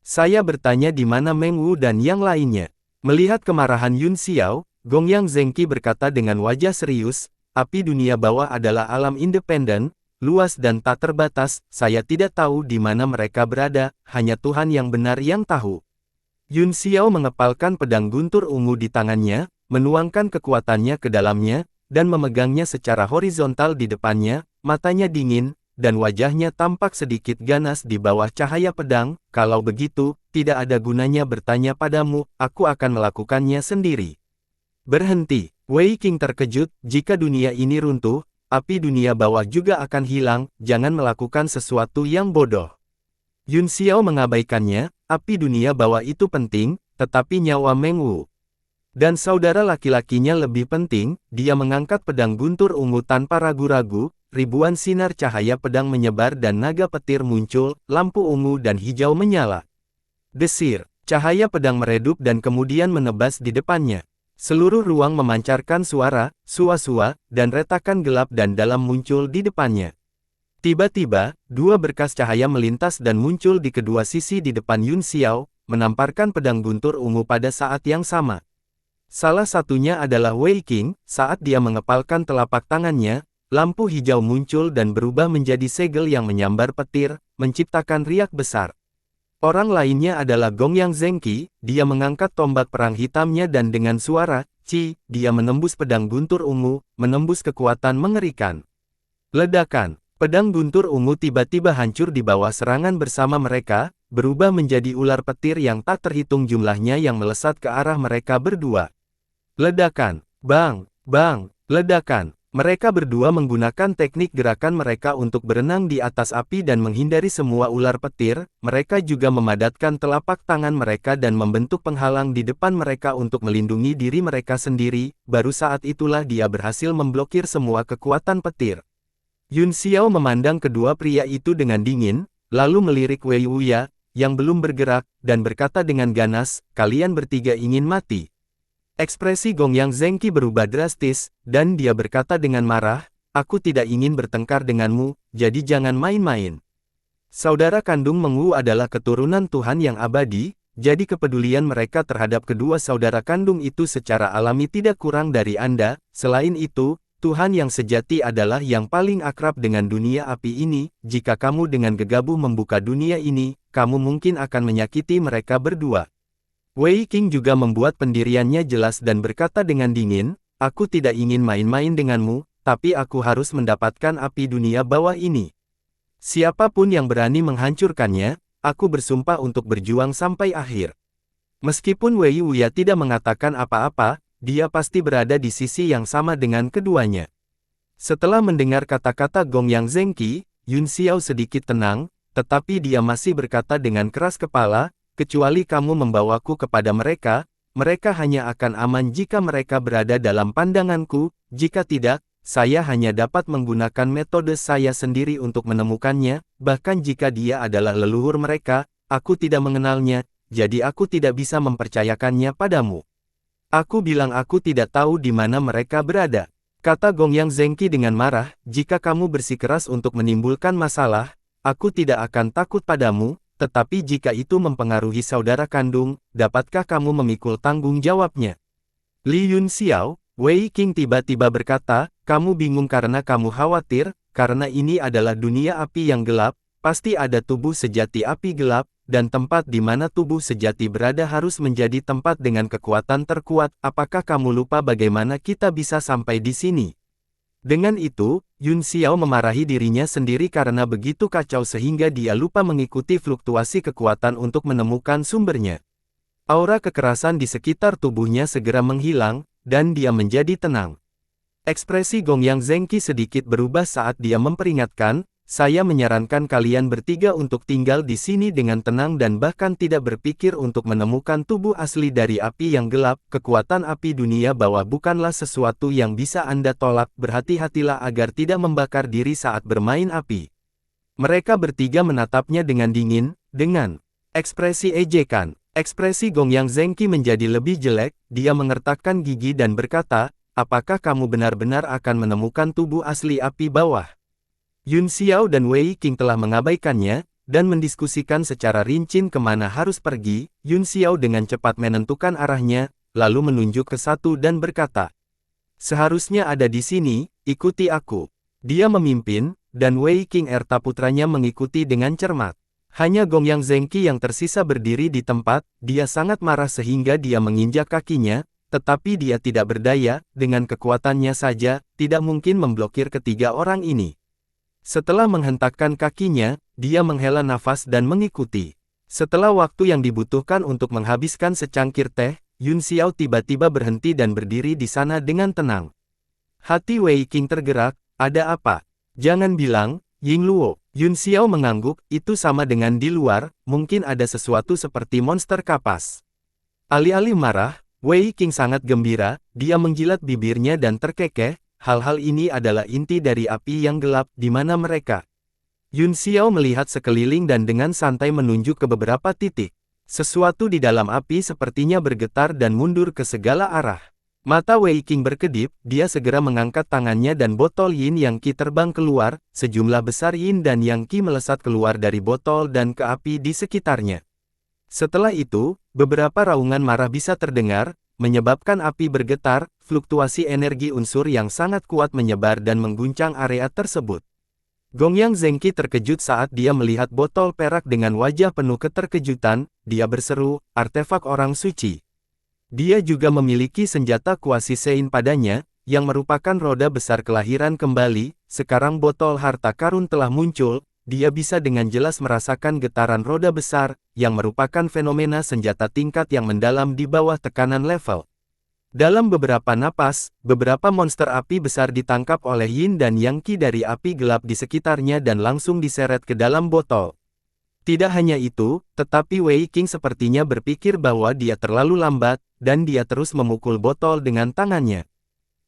Saya bertanya di mana Meng Wu dan yang lainnya. Melihat kemarahan Yun Xiao, Gongyang Zengqi berkata dengan wajah serius, api dunia bawah adalah alam independen, luas dan tak terbatas, saya tidak tahu di mana mereka berada, hanya Tuhan yang benar yang tahu. Yun Xiao mengepalkan pedang guntur ungu di tangannya, menuangkan kekuatannya ke dalamnya, dan memegangnya secara horizontal di depannya, matanya dingin, dan wajahnya tampak sedikit ganas di bawah cahaya pedang. Kalau begitu, tidak ada gunanya bertanya padamu, aku akan melakukannya sendiri. Berhenti. Wei Qing terkejut, jika dunia ini runtuh, api dunia bawah juga akan hilang, jangan melakukan sesuatu yang bodoh. Yun Xiao mengabaikannya, api dunia bawah itu penting, tetapi nyawa Meng Wu dan saudara laki-lakinya lebih penting. Dia mengangkat pedang guntur ungu tanpa ragu-ragu, ribuan sinar cahaya pedang menyebar dan naga petir muncul, lampu ungu dan hijau menyala. Desir, cahaya pedang meredup dan kemudian menebas di depannya. Seluruh ruang memancarkan suara, sua-sua, dan retakan gelap dan dalam muncul di depannya. Tiba-tiba, dua berkas cahaya melintas dan muncul di kedua sisi di depan Yun Xiao, menamparkan pedang guntur ungu pada saat yang sama. Salah satunya adalah Wei Qing. Saat dia mengepalkan telapak tangannya, lampu hijau muncul dan berubah menjadi segel yang menyambar petir, menciptakan riak besar. Orang lainnya adalah Gongyang Zengqi, dia mengangkat tombak perang hitamnya dan dengan suara, "Ci," dia menembus pedang guntur ungu, menembus kekuatan mengerikan. Ledakan, pedang guntur ungu tiba-tiba hancur di bawah serangan bersama mereka, berubah menjadi ular petir yang tak terhitung jumlahnya yang melesat ke arah mereka berdua. Ledakan, bang, bang, ledakan. Mereka berdua menggunakan teknik gerakan mereka untuk berenang di atas api dan menghindari semua ular petir. Mereka juga memadatkan telapak tangan mereka dan membentuk penghalang di depan mereka untuk melindungi diri mereka sendiri. Baru saat itulah dia berhasil memblokir semua kekuatan petir. Yun Xiao memandang kedua pria itu dengan dingin, lalu melirik Wei Wuya, yang belum bergerak, dan berkata dengan ganas, kalian bertiga ingin mati. Ekspresi Gongyang Zengqi berubah drastis, dan dia berkata dengan marah, aku tidak ingin bertengkar denganmu, jadi jangan main-main. Saudara kandung Meng Wu adalah keturunan Tuhan yang abadi, jadi kepedulian mereka terhadap kedua saudara kandung itu secara alami tidak kurang dari Anda. Selain itu, Tuhan yang sejati adalah yang paling akrab dengan dunia api ini. Jika kamu dengan gegabah membuka dunia ini, kamu mungkin akan menyakiti mereka berdua. Wei Qing juga membuat pendiriannya jelas dan berkata dengan dingin, aku tidak ingin main-main denganmu, tapi aku harus mendapatkan api dunia bawah ini. Siapapun yang berani menghancurkannya, aku bersumpah untuk berjuang sampai akhir. Meskipun Wei Wuya tidak mengatakan apa-apa, dia pasti berada di sisi yang sama dengan keduanya. Setelah mendengar kata-kata Gongyang Zengqi, Yun Xiao sedikit tenang, tetapi dia masih berkata dengan keras kepala, kecuali kamu membawaku kepada mereka, mereka hanya akan aman jika mereka berada dalam pandanganku, jika tidak, saya hanya dapat menggunakan metode saya sendiri untuk menemukannya, bahkan jika dia adalah leluhur mereka, aku tidak mengenalnya, jadi aku tidak bisa mempercayakannya padamu. Aku bilang aku tidak tahu di mana mereka berada. Kata Gongyang Zengqi dengan marah, jika kamu bersikeras untuk menimbulkan masalah, aku tidak akan takut padamu. Tetapi jika itu mempengaruhi saudara kandung, dapatkah kamu memikul tanggung jawabnya? Li Yun Xiao, Wei Qing tiba-tiba berkata, kamu bingung karena kamu khawatir, karena ini adalah dunia api yang gelap, pasti ada tubuh sejati api gelap, dan tempat di mana tubuh sejati berada harus menjadi tempat dengan kekuatan terkuat. Apakah kamu lupa bagaimana kita bisa sampai di sini? Dengan itu, Yun Xiao memarahi dirinya sendiri karena begitu kacau sehingga dia lupa mengikuti fluktuasi kekuatan untuk menemukan sumbernya. Aura kekerasan di sekitar tubuhnya segera menghilang, dan dia menjadi tenang. Ekspresi Gongyang Zengqi sedikit berubah saat dia memperingatkan, saya menyarankan kalian bertiga untuk tinggal di sini dengan tenang dan bahkan tidak berpikir untuk menemukan tubuh asli dari api yang gelap. Kekuatan api dunia bawah bukanlah sesuatu yang bisa Anda tolak. Berhati-hatilah agar tidak membakar diri saat bermain api. Mereka bertiga menatapnya dengan dingin, dengan ekspresi ejekan. Ekspresi Gongyang Zengqi menjadi lebih jelek, dia mengertakkan gigi dan berkata, apakah kamu benar-benar akan menemukan tubuh asli api bawah? Yun Xiao dan Wei Qing telah mengabaikannya, dan mendiskusikan secara rinci kemana harus pergi. Yun Xiao dengan cepat menentukan arahnya, lalu menunjuk ke satu dan berkata, seharusnya ada di sini, ikuti aku. Dia memimpin, dan Wei Qing erta putranya mengikuti dengan cermat. Hanya Gongyang Zengqi yang tersisa berdiri di tempat, dia sangat marah sehingga dia menginjak kakinya, tetapi dia tidak berdaya, dengan kekuatannya saja, tidak mungkin memblokir ketiga orang ini. Setelah menghentakkan kakinya, dia menghela nafas dan mengikuti. Setelah waktu yang dibutuhkan untuk menghabiskan secangkir teh, Yun Xiao tiba-tiba berhenti dan berdiri di sana dengan tenang. Hati Wei Qing tergerak, ada apa? Jangan bilang, Ying Luo. Yun Xiao mengangguk, itu sama dengan di luar, mungkin ada sesuatu seperti monster kapas. Alih-alih marah, Wei Qing sangat gembira, dia menjilat bibirnya dan terkekeh. Hal-hal ini adalah inti dari api yang gelap, di mana mereka. Yun Xiao melihat sekeliling dan dengan santai menunjuk ke beberapa titik. Sesuatu di dalam api sepertinya bergetar dan mundur ke segala arah. Mata Wei Qing berkedip, dia segera mengangkat tangannya dan botol yin yang qi terbang keluar, sejumlah besar yin dan yang qi melesat keluar dari botol dan ke api di sekitarnya. Setelah itu, beberapa raungan marah bisa terdengar, menyebabkan api bergetar, fluktuasi energi unsur yang sangat kuat menyebar dan mengguncang area tersebut. Gongyang Zengqi terkejut saat dia melihat botol perak dengan wajah penuh keterkejutan, dia berseru, artefak orang suci. Dia juga memiliki senjata kuasi Sein padanya, yang merupakan roda besar kelahiran kembali. Sekarang botol harta karun telah muncul, dia bisa dengan jelas merasakan getaran roda besar, yang merupakan fenomena senjata tingkat yang mendalam di bawah tekanan level. Dalam beberapa napas, beberapa monster api besar ditangkap oleh yin dan yang qi dari api gelap di sekitarnya dan langsung diseret ke dalam botol. Tidak hanya itu, tetapi Wei Qing sepertinya berpikir bahwa dia terlalu lambat, dan dia terus memukul botol dengan tangannya.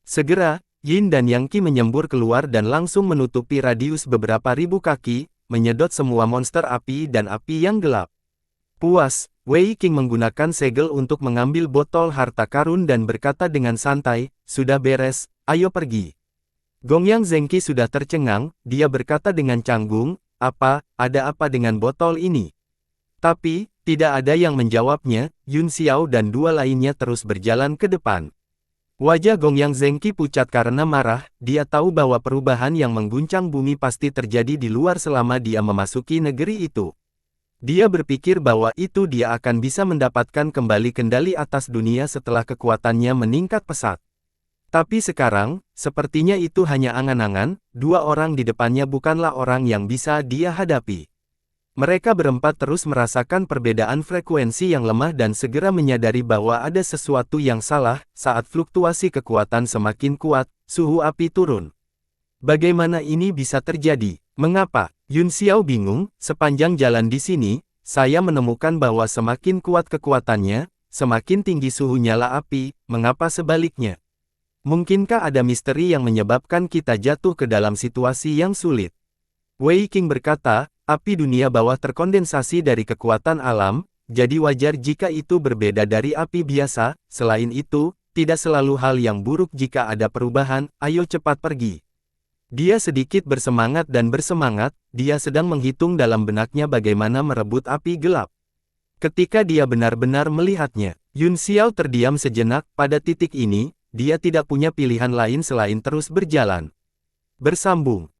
Segera, yin dan yang qi menyembur keluar dan langsung menutupi radius beberapa ribu kaki, menyedot semua monster api dan api yang gelap. Puas, Wei Qing menggunakan segel untuk mengambil botol harta karun dan berkata dengan santai, sudah beres, ayo pergi. Gongyang Zengqi sudah tercengang, dia berkata dengan canggung, ada apa dengan botol ini? Tapi, tidak ada yang menjawabnya. Yun Xiao dan dua lainnya terus berjalan ke depan. Wajah Gongyang Zengqi pucat karena marah, dia tahu bahwa perubahan yang mengguncang bumi pasti terjadi di luar selama dia memasuki negeri itu. Dia berpikir bahwa itu dia akan bisa mendapatkan kembali kendali atas dunia setelah kekuatannya meningkat pesat. Tapi sekarang, sepertinya itu hanya angan-angan, dua orang di depannya bukanlah orang yang bisa dia hadapi. Mereka berempat terus merasakan perbedaan frekuensi yang lemah dan segera menyadari bahwa ada sesuatu yang salah. Saat fluktuasi kekuatan semakin kuat, suhu api turun. Bagaimana ini bisa terjadi? Mengapa? Yun Xiao bingung. Sepanjang jalan di sini, saya menemukan bahwa semakin kuat kekuatannya, semakin tinggi suhu nyala api. Mengapa sebaliknya? Mungkinkah ada misteri yang menyebabkan kita jatuh ke dalam situasi yang sulit? Wei Qing berkata, api dunia bawah terkondensasi dari kekuatan alam, jadi wajar jika itu berbeda dari api biasa. Selain itu, tidak selalu hal yang buruk jika ada perubahan. Ayo cepat pergi. Dia sedikit bersemangat dan bersemangat, dia sedang menghitung dalam benaknya bagaimana merebut api gelap. Ketika dia benar-benar melihatnya, Yun Xiao terdiam sejenak. Pada titik ini, dia tidak punya pilihan lain selain terus berjalan. Bersambung.